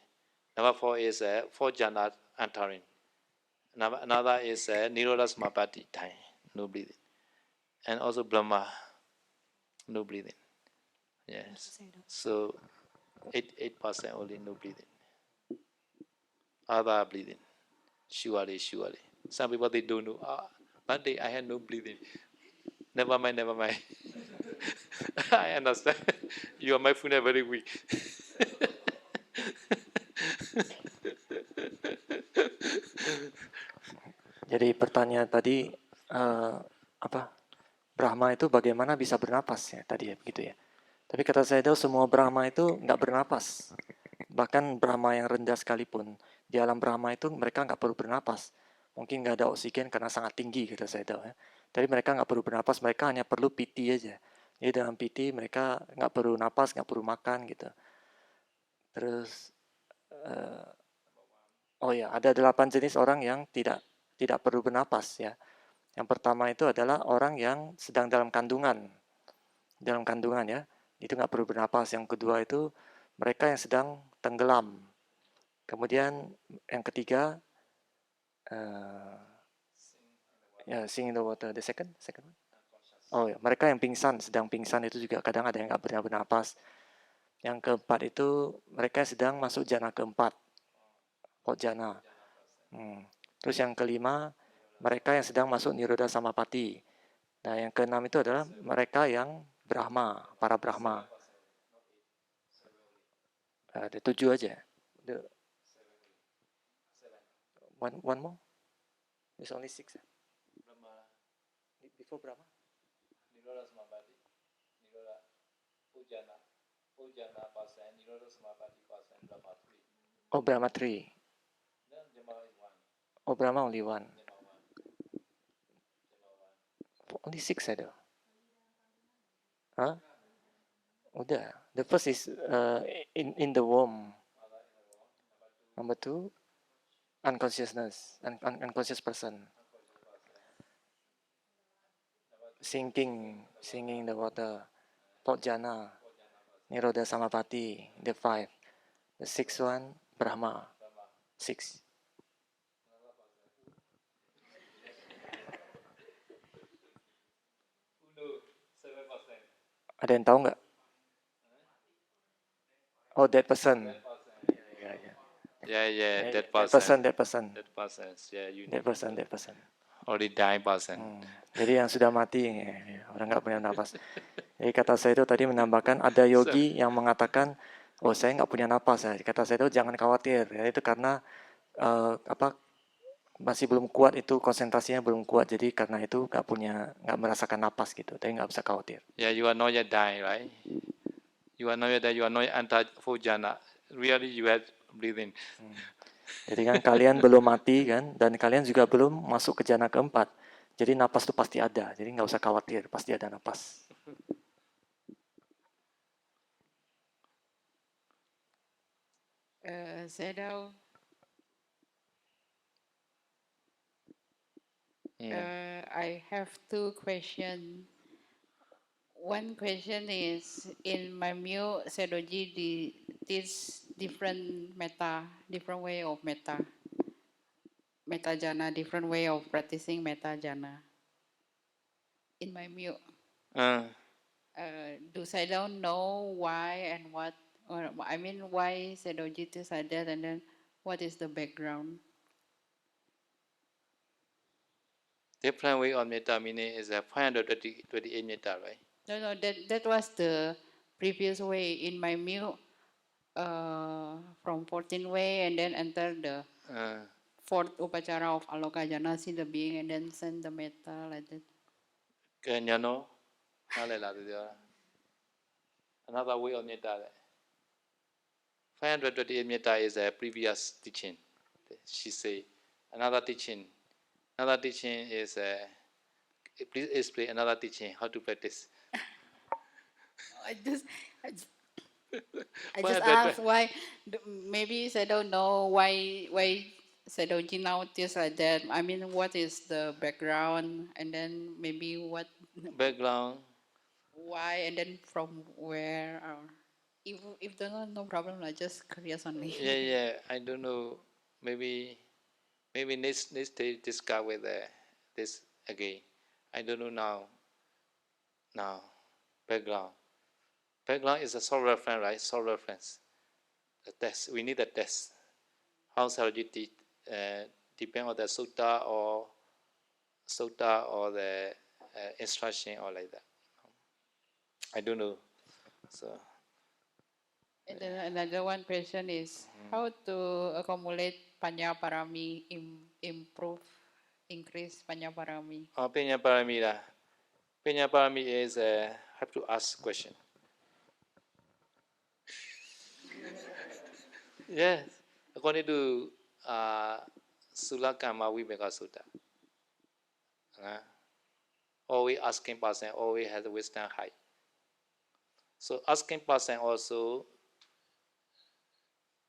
Number 4 is 4 jhana entering. Another is Nirodha Samapatti time, no breathing. And also Brahma, no breathing. Yes. So 8% only no breathing. Other breathing. Surely. Some people they don't know. One day I had no breathing. Never mind. I understand. Your mindfulness very weak. Jadi pertanyaan tadi apa? Brahma itu bagaimana bisa bernapas ya tadi ya begitu ya. Tapi kata saya tahu semua Brahma itu nggak bernapas. Bahkan Brahma yang rendah sekalipun di alam Brahma itu mereka nggak perlu bernapas. Mungkin nggak ada oksigen karena sangat tinggi kata saya tahu ya. Tapi mereka nggak perlu bernapas, mereka hanya perlu piti aja. Jadi dalam piti mereka nggak perlu napas, nggak perlu makan gitu. Terus oh ya, ada 8 jenis orang yang tidak perlu bernapas ya. Yang pertama itu adalah orang yang sedang dalam kandungan ya, itu nggak perlu bernapas. Yang kedua itu mereka yang sedang tenggelam. Kemudian yang ketiga, sing in the water. The second one. Oh ya, mereka yang sedang pingsan itu juga kadang ada yang nggak pernah bernapas. Yang keempat itu mereka sedang masuk jana keempat, pot jana. Terus yang kelima, mereka yang sedang masuk Nirodha Samapatti. Nah, yang keenam itu adalah mereka yang Brahma, para Brahma. Ada 7 aja. One more? There's only 6. Before Brahma? Nirodha Samapatti, Nirodha Pujana percent, Nirodha Samapatti percent, Brahma 3. Oh, Brahma 3. Oh, Brahma only 1. Only 6 ada. Huh? Udah. The first is in the womb. Number 2, unconsciousness, unconscious person. Singing the water. Pot jana. Nirodha Samapatti. The 5. The 6th one, Brahma. 6. Ada yang tahu nggak? Oh, that person. Yeah, that person. That person, yeah, you know. That person. Already dying person. Jadi yang sudah mati, orang nggak punya napas. Jadi kata saya itu tadi menambahkan ada yogi yang mengatakan, oh saya nggak punya napas. Kata saya itu jangan khawatir, ya, itu karena masih belum kuat itu konsentrasinya belum kuat, jadi karena itu nggak merasakan napas gitu, tapi nggak usah khawatir. Yeah, you are not yet dying, right? You are not yet dying. You are not enter full jhana. Really, you have breathing. Jadi kan kalian belum mati kan, dan kalian juga belum masuk ke jana keempat. Jadi napas itu pasti ada, jadi nggak usah khawatir, pasti ada napas. Shadow. I have 2 questions. One question is, in my view, Sedoji teach different way of metta jhana, different way of practicing metta jhana. In my view, do I don't know why and what, or I mean why Sedoji said that, and then what is the background? Different way of metta meaning is 528 metta, right? No, that was the previous way. In my view, from 14 way and then enter the 4th upachara of Aloka Jhana, see the being and then send the metta like that. Kenyano, another way of metta. 528 metta is a previous teaching. She say, another teaching is, please explain another teaching, how to practice. I just, I just, I Why just that? asked why. Maybe I don't know why I don't notice like that. I mean, what is the background, and then maybe what, Background. why, and then from where. Or if there's no problem, I just curious only. Yeah. I don't know. Maybe next day discuss with this again. I don't know now. Now, background. Background is a source reference, right? Source reference. The test. We need a test. How shall you teach? Depend on the sutta or the instruction or like that. I don't know. So And then another one question is how to accumulate Panya Parami, improve, increase Panya Parami. Penya Paramita. Penya Parami is have to ask question. Yes, according to Sulakama Vimeka Sutta. Always asking person always has a wisdom high. So asking person also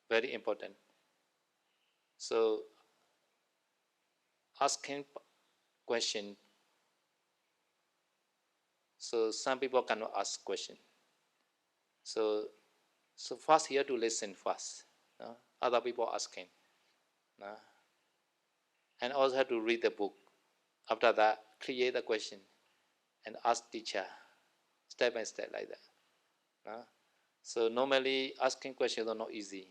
very important. So asking question. So some people cannot ask question. So first here to listen first. Other people asking. And also have to read the book. After that, create a question and ask teacher step by step like that. So normally asking questions are not easy,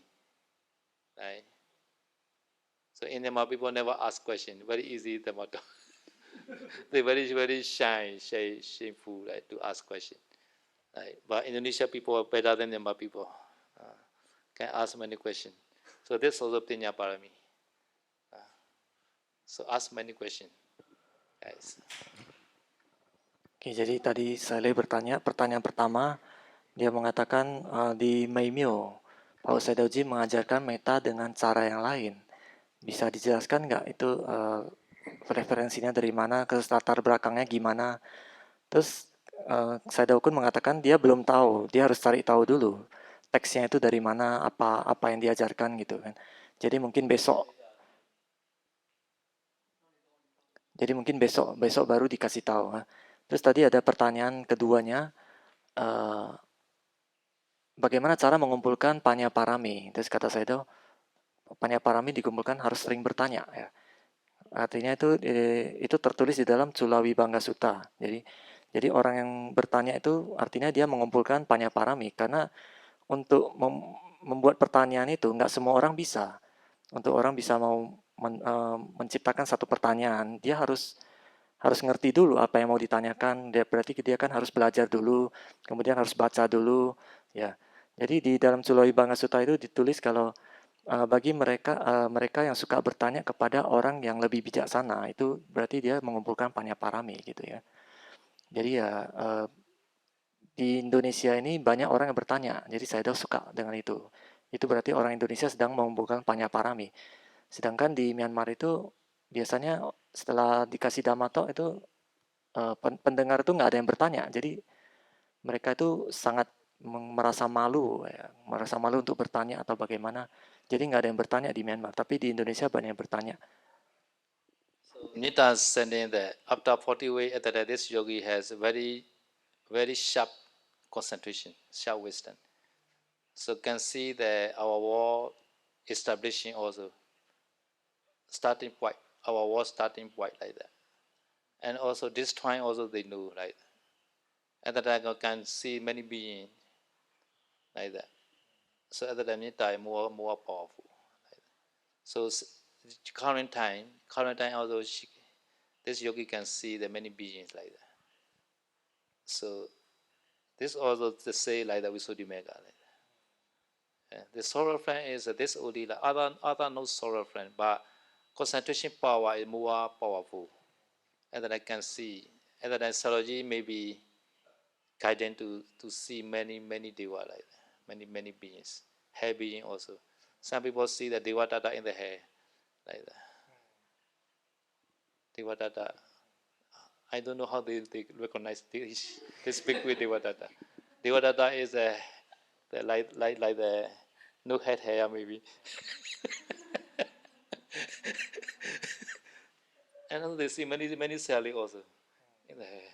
right? So in Myanmar, people never ask questions. Very easy, the motto. They very shy, shameful, right, to ask questions. Right? But Indonesia people are better than Myanmar people. Can ask many questions. So this is also Pinya Parami. So ask many questions, guys. Oke, jadi tadi saya bertanya, pertanyaan pertama, dia mengatakan di Meimyo, Pak Ustadz Dauji mengajarkan meta dengan cara yang lain. Bisa dijelaskan nggak itu referensinya dari mana, ke latar belakangnya gimana? Terus Sayadaw Kun mengatakan dia belum tahu, dia harus cari tahu dulu teksnya itu dari mana, apa yang diajarkan gitu kan. Jadi mungkin besok baru dikasih tahu. Terus tadi ada pertanyaan keduanya, bagaimana cara mengumpulkan Panya Parami? Terus kata Sayadaw, Panya Parami dikumpulkan harus sering bertanya ya. Artinya itu tertulis di dalam Culawi Bangga Sutta. Jadi orang yang bertanya itu artinya dia mengumpulkan Panya Parami, karena untuk membuat pertanyaan itu nggak semua orang bisa. Untuk orang bisa mau menciptakan satu pertanyaan, dia harus ngerti dulu apa yang mau ditanyakan. Berarti dia kan harus belajar dulu, kemudian harus baca dulu, ya. Jadi di dalam Culawi Bangga Sutta itu ditulis kalau bagi mereka yang suka bertanya kepada orang yang lebih bijaksana, itu berarti dia mengumpulkan Panya Parami gitu ya. Jadi ya di Indonesia ini banyak orang yang bertanya, jadi saya suka dengan itu. Itu berarti orang Indonesia sedang mengumpulkan Panya Parami. Sedangkan di Myanmar itu biasanya setelah dikasih Dhammato itu pendengar itu nggak ada yang bertanya. Jadi mereka itu sangat merasa malu untuk bertanya atau bagaimana. Jadi nggak ada yang bertanya di Myanmar, tapi di Indonesia banyak yang bertanya. Nita is saying that after 40 ways, this yogi has very sharp concentration, sharp wisdom. So can see that our war establishing also starting point, our war starting point like that. And also this time also they know like that. At that time I can see many beings like that. So at that time Nita is more powerful. Like that. So current time also this yogi can see the many beings like that. So this also to say like that Visuddhimagga like that. The solar friend is this only like other no solar friend, but concentration power is more powerful. And then I can see, and then Saloji may be guided to see many deva like that, many beings, hair being also. Some people see the deva tata in the hair. like that. Devadatta. I don't know how they recognize this. They speak with Devadatta. Devadatta is like the no head hair maybe. And also they see many Sally also in the hair.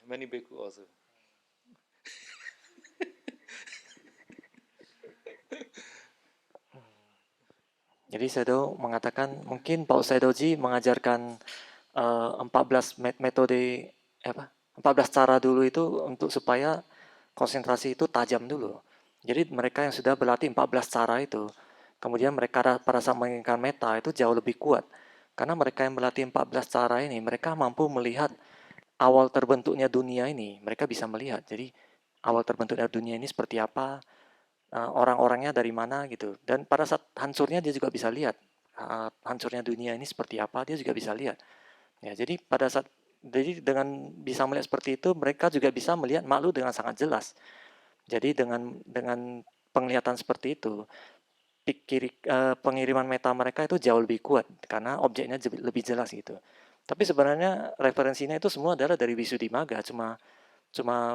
Many bhikkhu also. Jadi Sayadaw mengatakan mungkin Pak Sayadawji mengajarkan 14 metode 14 cara dulu itu untuk supaya konsentrasi itu tajam dulu. Jadi mereka yang sudah berlatih 14 cara itu, kemudian mereka pada saat menginginkan meta itu jauh lebih kuat. Karena mereka yang berlatih 14 cara ini, mereka mampu melihat awal terbentuknya dunia ini, mereka bisa melihat. Jadi awal terbentuknya dunia ini seperti apa, orang-orangnya dari mana gitu. Dan pada saat hancurnya dia juga bisa lihat hancurnya dunia ini seperti apa, dia juga bisa lihat. Ya, jadi dengan bisa melihat seperti itu, mereka juga bisa melihat makhluk dengan sangat jelas. Jadi dengan penglihatan seperti itu, pengiriman meta mereka itu jauh lebih kuat karena objeknya lebih jelas gitu. Tapi sebenarnya referensinya itu semua adalah dari Visuddhimagga, cuma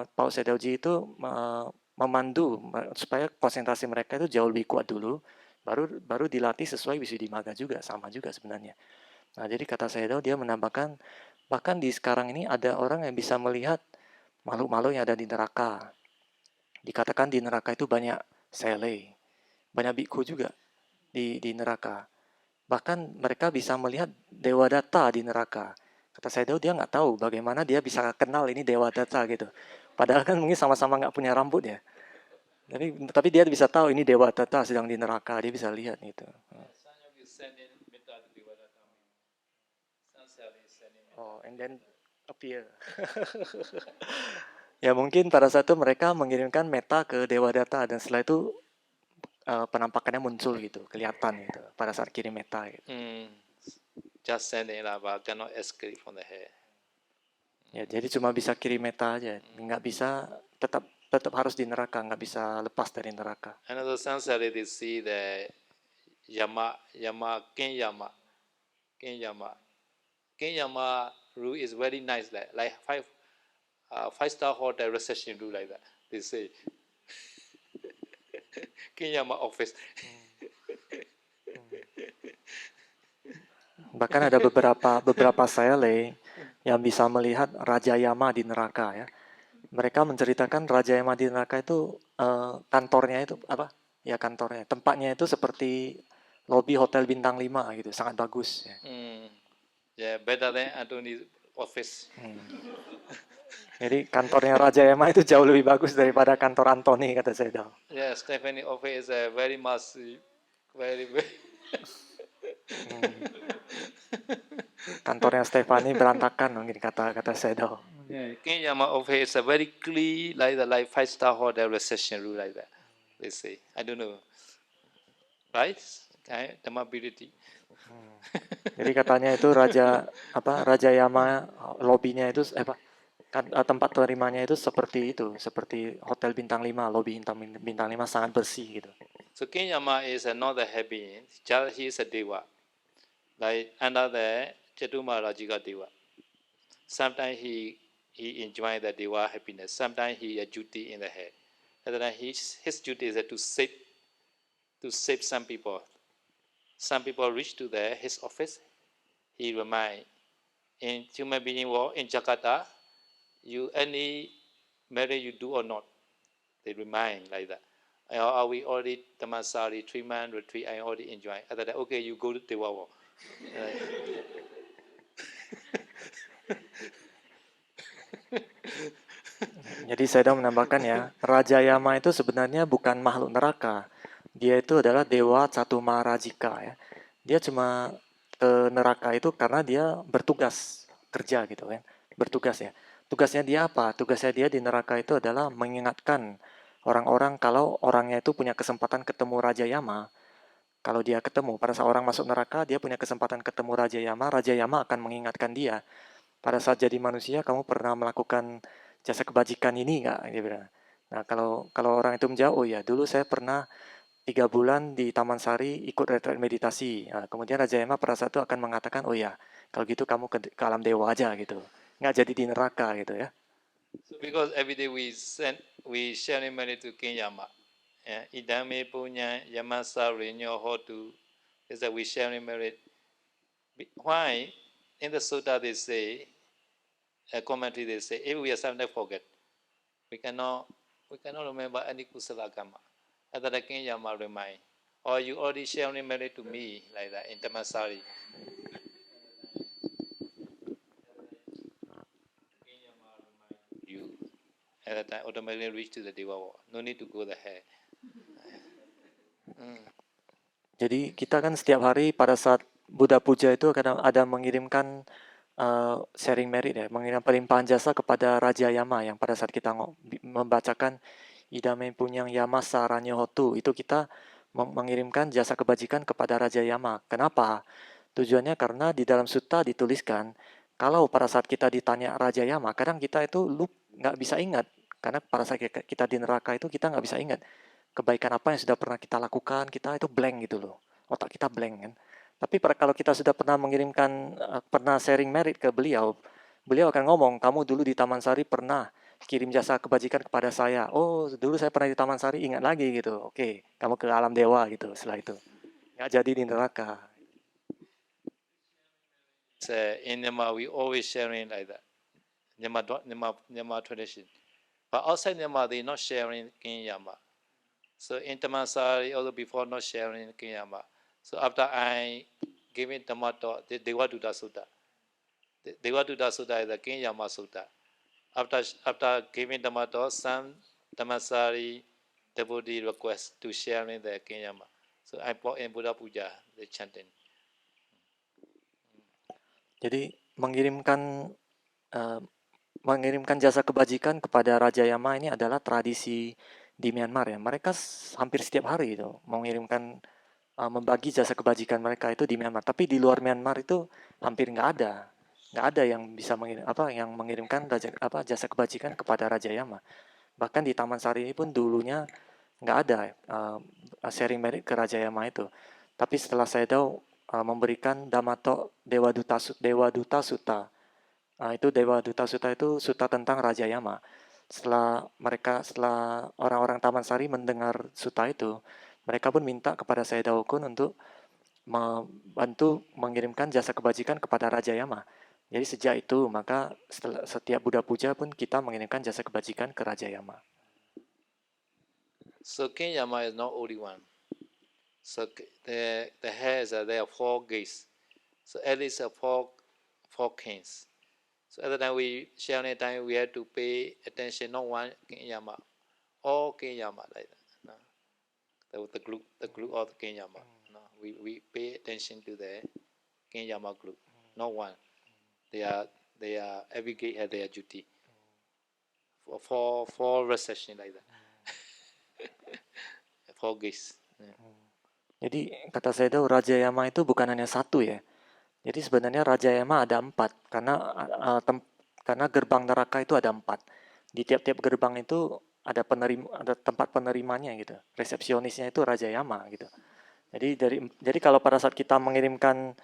Pak Sayadawji itu memandu supaya konsentrasi mereka itu jauh lebih kuat dulu, baru dilatih sesuai Visuddhimagga juga, sama juga sebenarnya. Nah, jadi kata Sayadaw dia menambahkan, bahkan di sekarang ini ada orang yang bisa melihat makhluk-makhluk yang ada di neraka. Dikatakan di neraka itu banyak sele, banyak bikku juga di neraka. Bahkan mereka bisa melihat Dewa Data di neraka. Kata Sayadaw dia nggak tahu bagaimana dia bisa kenal ini Dewa Data gitu. Padahal kan mungkin sama-sama nggak punya rambut ya. Tapi dia bisa tahu ini Dewa Data sedang di neraka, dia bisa lihat gitu. Oh, and then appear. Ya mungkin pada saat itu mereka mengirimkan meta ke Dewa Data dan setelah itu penampakannya muncul gitu, kelihatan gitu pada saat kirim meta gitu. Just sending lah, but cannot escape from the hair. Ya, jadi cuma bisa kirim meta aja, nggak bisa tetap harus di neraka, nggak bisa lepas dari neraka. Another samsara they see the King Yama room is very nice, like five-star hotel reception room like that. They say King Yama office. Bahkan ada beberapa sele yang bisa melihat Raja Yama di neraka ya. Mereka menceritakan Raja Yama di neraka itu kantornya itu apa? Ya kantornya, tempatnya itu seperti lobi hotel bintang 5 gitu, sangat bagus ya. Yeah, better than Antony's office. Jadi kantornya Raja Yama itu jauh lebih bagus daripada kantor Anthony kata saya. Yeah, Stephanie office is very much very. Kantornya Stefani berantakan mungkin kata saya. Yeah, King Yama office is a very clean, like five-star hotel reception room like that. They say, I don't know, right? Dhammaviditi. Jadi katanya itu Raja Yama lobinya itu tempat terimanya itu seperti hotel bintang 5, lobi bintang 5 sangat bersih gitu. So King Yama is not a happy being, he is a deva, like under the Chaturmarajika deva. Sometimes he enjoy the deva happiness, sometimes he a duty in the head. And then his duty is to save some people. Some people reach to his office, he remind, in human being world, in Jakarta, you any marriage you do or not, they remind like that. Are we already Dhammasari 3 month retreat? I already enjoy. Other than okay, you go to Dewa. Jadi saya sudah menambahkan ya, Raja Yama itu sebenarnya bukan makhluk neraka. Dia itu adalah Dewa Catumarajika ya. Dia cuma ke neraka itu karena dia bertugas kerja gitu kan. Bertugas ya. Tugasnya dia apa? Tugasnya dia di neraka itu adalah mengingatkan orang-orang kalau orangnya itu punya kesempatan ketemu Raja Yama. Kalau dia ketemu, pada saat orang masuk neraka, dia punya kesempatan ketemu Raja Yama akan mengingatkan dia. Pada saat jadi manusia, kamu pernah melakukan jasa kebajikan ini nggak? Dia bilang. Nah, kalau orang itu menjawab, oh ya, dulu saya pernah 3 bulan di Taman Sari ikut retret meditasi. Nah, kemudian Raja Yama pada saat itu akan mengatakan, oh ya, kalau gitu kamu ke alam dewa aja gitu. Nggak jadi di neraka gitu ya. So because every day we sharing money to King Yama. Idame punya Yamasa Renyo Hotu is that we sharing merit. Why? In the Sutta they say, a commentary they say, if we are suddenly forget, we cannot remember any kusala karma. At the King Yama remind, or you already sharing merit to me like that in Tamasari. You at that time automatically reach to the Deva world. No need to go there. Jadi kita kan setiap hari pada saat Buddha puja itu kadang ada mengirimkan sharing merit ya, mengirim pelimpahan jasa kepada Raja Yama yang pada saat kita membacakan Idame Punyang Yama Saranyo Hotu, itu kita mengirimkan jasa kebajikan kepada Raja Yama. Kenapa? Tujuannya karena di dalam sutta dituliskan, kalau pada saat kita ditanya Raja Yama, kadang kita itu nggak bisa ingat. Karena pada saat kita di neraka itu kita nggak bisa ingat kebaikan apa yang sudah pernah kita lakukan, kita itu blank gitu loh. Otak kita blank kan. Tapi kalau kita sudah pernah mengirimkan, pernah sharing merit ke beliau, beliau akan ngomong, kamu dulu di Taman Sari pernah kirim jasa kebajikan kepada saya. Oh, dulu saya pernah di Taman Sari, ingat lagi gitu. Oke, kamu ke alam dewa gitu setelah itu. Nggak jadi di neraka. In Myanmar, we always sharing like that. Myanmar tradition. But outside Myanmar, they not sharing King Yama. So in Tamasari, also before not sharing King Yama. So after I giving Tamato, the Devaduta Sutta. The Devaduta Sutta is the King Yama Sutta. After giving Tamato, some Tamasari devotee request to sharing the King Yama. So I brought in Buddha Puja, the chanting. Jadi mengirimkan jasa kebajikan kepada Raja Yama ini adalah tradisi di Myanmar ya. Mereka hampir setiap hari itu mengirimkan membagi jasa kebajikan mereka itu di Myanmar. Tapi di luar Myanmar itu hampir nggak ada yang bisa mengirimkan jasa kebajikan kepada Raja Yama. Bahkan di Taman Sari ini pun dulunya nggak ada sharing merit ke Raja Yama itu. Tapi setelah saya tahu memberikan Damato Dewa Duta Sutta. Itu Dewa Duta Sutta itu sutta tentang Raja Yama. Setelah orang-orang Taman Sari mendengar sutta itu, mereka pun minta kepada Sayadaw Kun untuk membantu mengirimkan jasa kebajikan kepada Raja Yama. Jadi sejak itu, maka setiap Buddha puja pun kita mengirimkan jasa kebajikan ke Raja Yama. So King Yama is not only one. So the heads there are 4 gates. So at least four kings. So at the time we share any time we have to pay attention, not one King Yama, all King Yama like that. No? The group of the King Yama. No? We pay attention to the King Yama group, not one. They are every gate has their duty. For recession like that. 4 gates. Yeah. Jadi kata Sayadaw, Raja Yama itu bukan hanya satu ya. Jadi sebenarnya Raja Yama ada 4 karena gerbang neraka itu ada 4. Di tiap-tiap gerbang itu ada tempat penerimanya gitu. Resepsionisnya itu Raja Yama gitu. Jadi kalau pada saat kita mengirimkan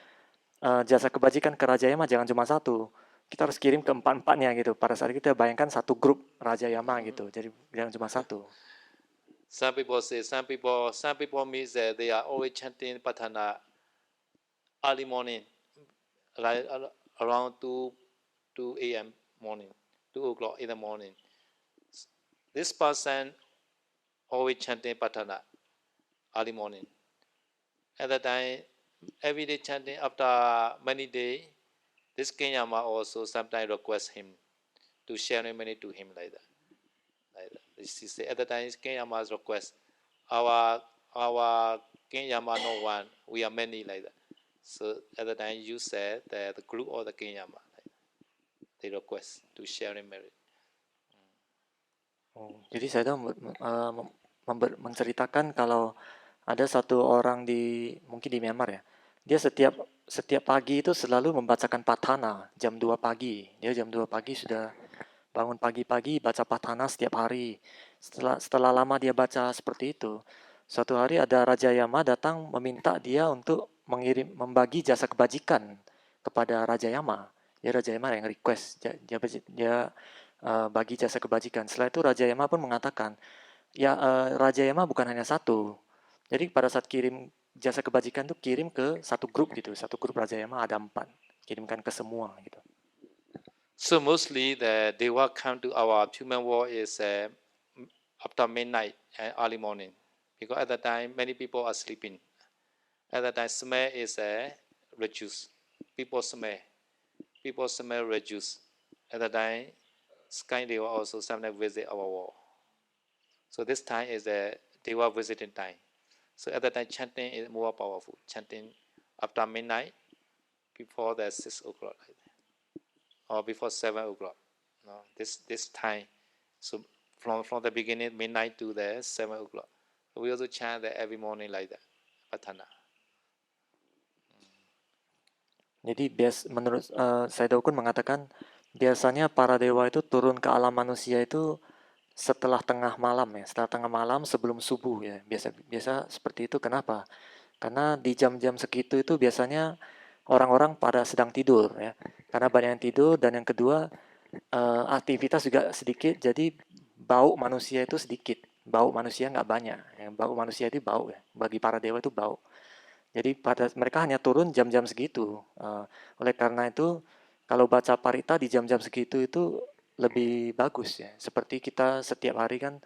jasa kebajikan ke Raja Yama jangan cuma satu. Kita harus kirim ke 4-4-nya gitu. Pada saat kita bayangkan satu grup Raja Yama gitu. Jadi jangan cuma satu. Some people means that they are always chanting Patana early morning, like around 2 a.m. morning, 2 o'clock in the morning. This person always chanting Patana early morning. At that time, every day chanting after many days, this King Yama also sometimes request him to share money to him like that. At the time, King Yama's request, our King Yama no one, we are many like that. So at the time you said that the group of the King Yama, like, they request to share in merit. Jadi saya menceritakan kalau ada satu orang mungkin di Myanmar ya, dia setiap pagi itu selalu membacakan Patana jam 2 pagi. Dia jam 2 pagi sudah bangun pagi-pagi baca Patana setiap hari. Setelah lama dia baca seperti itu, Suatu hari ada Raja Yama datang meminta dia untuk membagi jasa kebajikan kepada Raja Yama. Ya Raja Yama yang request dia bagi jasa kebajikan. Setelah itu Raja Yama pun mengatakan, ya Raja Yama bukan hanya satu. Jadi pada saat kirim jasa kebajikan tuh kirim ke satu grup gitu. Satu grup Raja Yama ada 4. Kirimkan ke semua gitu. So mostly the Dewa come to our human world is after midnight and early morning, because at that time many people are sleeping. At that time smell is reduced. People smell reduced. At that time sky Deva also sometimes visit our world. So this time is the Deva visiting time. So at that time chanting is more powerful. Chanting after midnight, before the 6 o'clock, or before 7 o'clock. No, this time. So from the beginning midnight to the 7 o'clock. We also chant that every morning like that. Patana. Jadi menurut Sayadaw Kun mengatakan biasanya para dewa itu turun ke alam manusia itu setelah tengah malam ya, setelah tengah malam sebelum subuh ya. Biasa seperti itu. Kenapa? Karena di jam-jam segitu itu biasanya orang-orang pada sedang tidur ya. Karena banyak yang tidur, dan yang kedua aktivitas juga sedikit, jadi bau manusia itu sedikit. Bau manusia nggak banyak. Ya. Bau manusia itu bau ya. Bagi para dewa itu bau. Jadi mereka hanya turun jam-jam segitu. Oleh karena itu, kalau baca parita di jam-jam segitu itu lebih bagus ya. Seperti kita setiap hari kan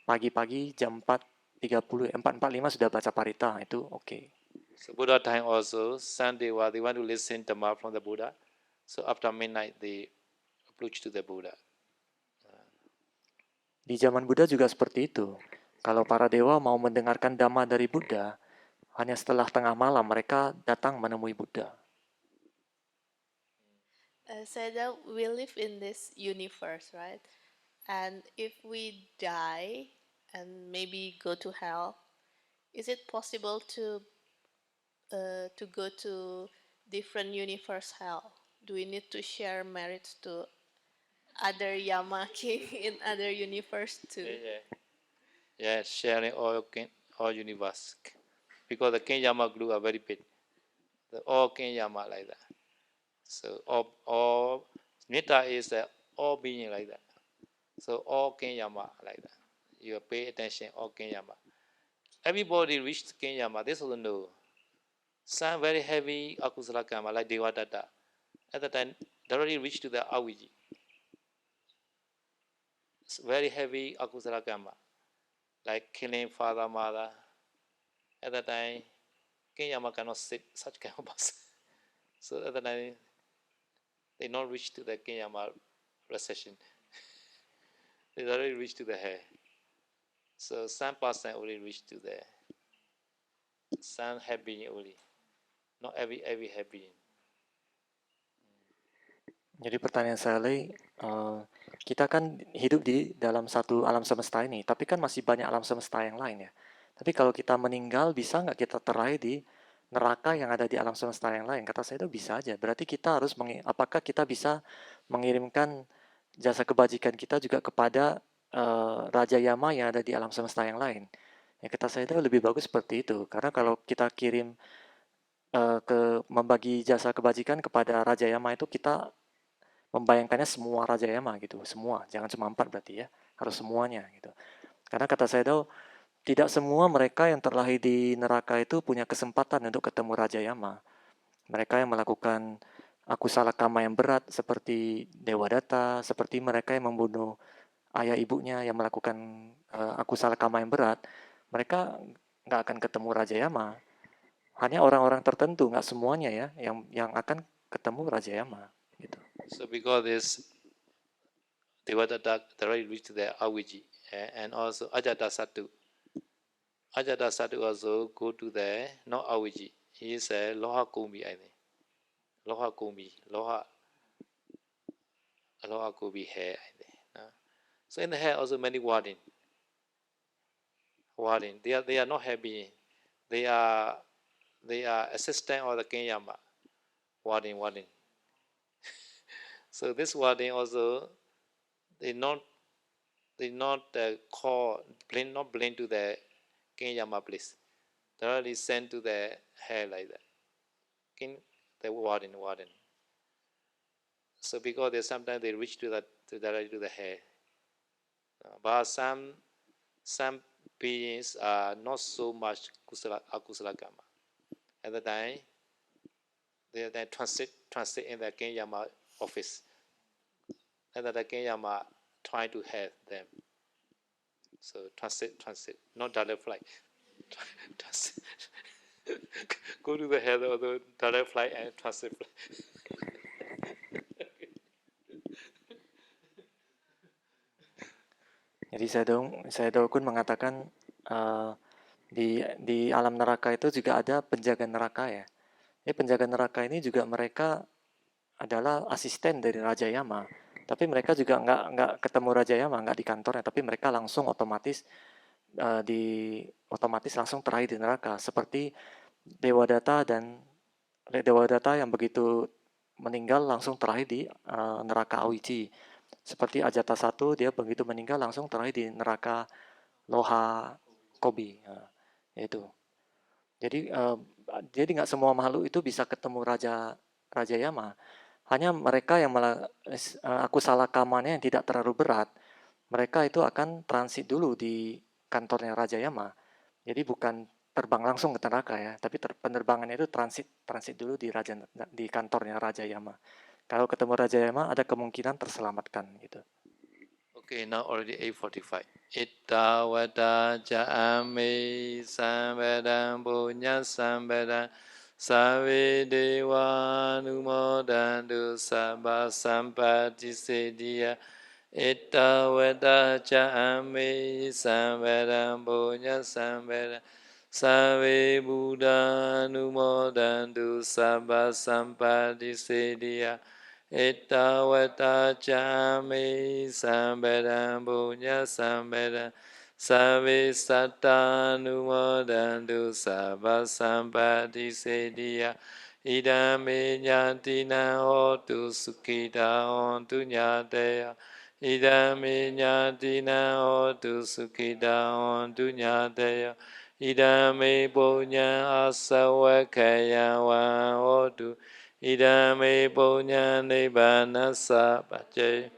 pagi-pagi jam 4.30, 4.45 sudah baca parita, itu oke. So Buddha time also, Sunday they want to listen Dhamma from the Buddha. So after midnight they approach to the Buddha. Di zaman Buddha juga seperti itu. Kalau para dewa mau mendengarkan Dhamma dari Buddha, hanya setelah tengah malam mereka datang menemui Buddha. Sayadaw, we live in this universe, right? And if we die and maybe go to hell, is it possible to go to different universe hell? Do we need to share merits to other Yama king in other universe too? Yeah, sharing all universe. Because the King Yama group are very big. All King Yama like that. So all Metta is all being like that. So all King Yama like that. You pay attention, all King Yama. Everybody reached King Yama. This also know. Some very heavy akusala karma like Devadatta. At that time, they already reached to the Aviji. It's very heavy akusala karma, like killing father, mother. At that time, King Yama cannot sit such kind of person. So at that time, they not reach to the King Yama recession. They already reached to the hair. So some person only reached to the some happy being only. Not every happy being. Jadi pertanyaan saya lagi, kita kan hidup di dalam satu alam semesta ini, tapi kan masih banyak alam semesta yang lain ya. Tapi kalau kita meninggal, bisa nggak kita teraih di neraka yang ada di alam semesta yang lain? Kata saya itu bisa aja. Berarti kita harus, apakah kita bisa mengirimkan jasa kebajikan kita juga kepada Raja Yama yang ada di alam semesta yang lain? Ya kata saya itu lebih bagus seperti itu. Karena kalau kita kirim membagi jasa kebajikan kepada Raja Yama itu, kita membayangkannya semua Raja Yama gitu, semua, jangan cuma 4 berarti ya, harus semuanya gitu. Karena kata saya tahu, tidak semua mereka yang terlahir di neraka itu punya kesempatan untuk ketemu Raja Yama. Mereka yang melakukan akusala kama yang berat seperti Devadatta, seperti mereka yang membunuh ayah ibunya yang melakukan akusala kama yang berat, mereka nggak akan ketemu Raja Yama. Hanya orang-orang tertentu, nggak semuanya ya, yang akan ketemu Raja Yama. Gitu. So because this Devadatta already reached the Aviji, and also Ajata Satu. Ajata Satu also go to the not Aviji. He is a Loha Kumi, I think. Loha Kumi, Loha Kumi hair, I think. So in the hair also many warden. They are not happy. They are assistant of the King Yama. Warden. So this warden also they not blame to the King Yama place. Directly sent to the hair like that. King, the warden. So because they sometimes they reach to directly to the hair. But some beings are not so much akusala karma. At the time, they transit in the King Yama office. And that the King Yama trying to help them. So transit, not direct flight. Transit. Go to the head of the direct flight and transit flight. Jadi Sayadaw Kun mengatakan di alam neraka itu juga ada penjaga neraka ya. Jadi penjaga neraka ini juga mereka adalah asisten dari Raja Yama. Tapi mereka juga nggak ketemu Raja Yama, nggak di kantornya, tapi mereka langsung otomatis langsung terakhir di neraka. Seperti Dewadatta yang begitu meninggal langsung terakhir di neraka Awici. Seperti Ajata satu, dia begitu meninggal langsung terakhir di neraka Loha Kobi. Itu. Jadi nggak semua makhluk itu bisa ketemu Raja Yama. Hanya mereka yang akusala kamanya yang tidak terlalu berat, mereka itu akan transit dulu di kantornya Raja Yama. Jadi bukan terbang langsung ke neraka ya, tapi penerbangannya itu transit dulu di kantornya Raja Yama. Kalau ketemu Raja Yama ada kemungkinan terselamatkan gitu. Okay, now already 8:45. Itta vada ja'ame sambedam punya sambedam sawe dewa numodandu sabba sampati sediya. Itta vada ja'ame sambedam punya sambedam sawe buddha numodandu sabba sampati sediya. Itta vata jami sambedam punya sambedam savi satta numodantu sabba sampati sediya. Idame nyatina hotu sukhita hontu nyateya. Idame nyatina hotu sukhita hontu nyateya. Idame punya asawakaya wa hotu. Idame punya nibbana sabbace.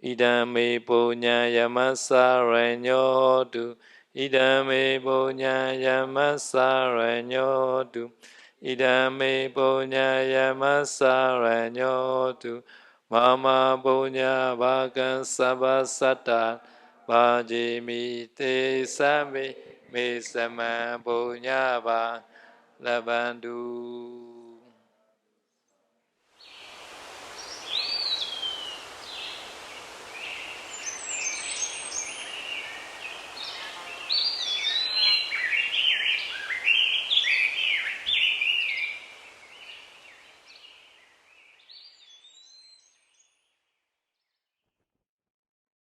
Idame punya yamasa renyo hotu. Idame punya yamasa renyo hotu. Idame punya yamasa renyo hotu. Mama punya bagan sabasata. Bajimi te sami me sama punya ba labandu.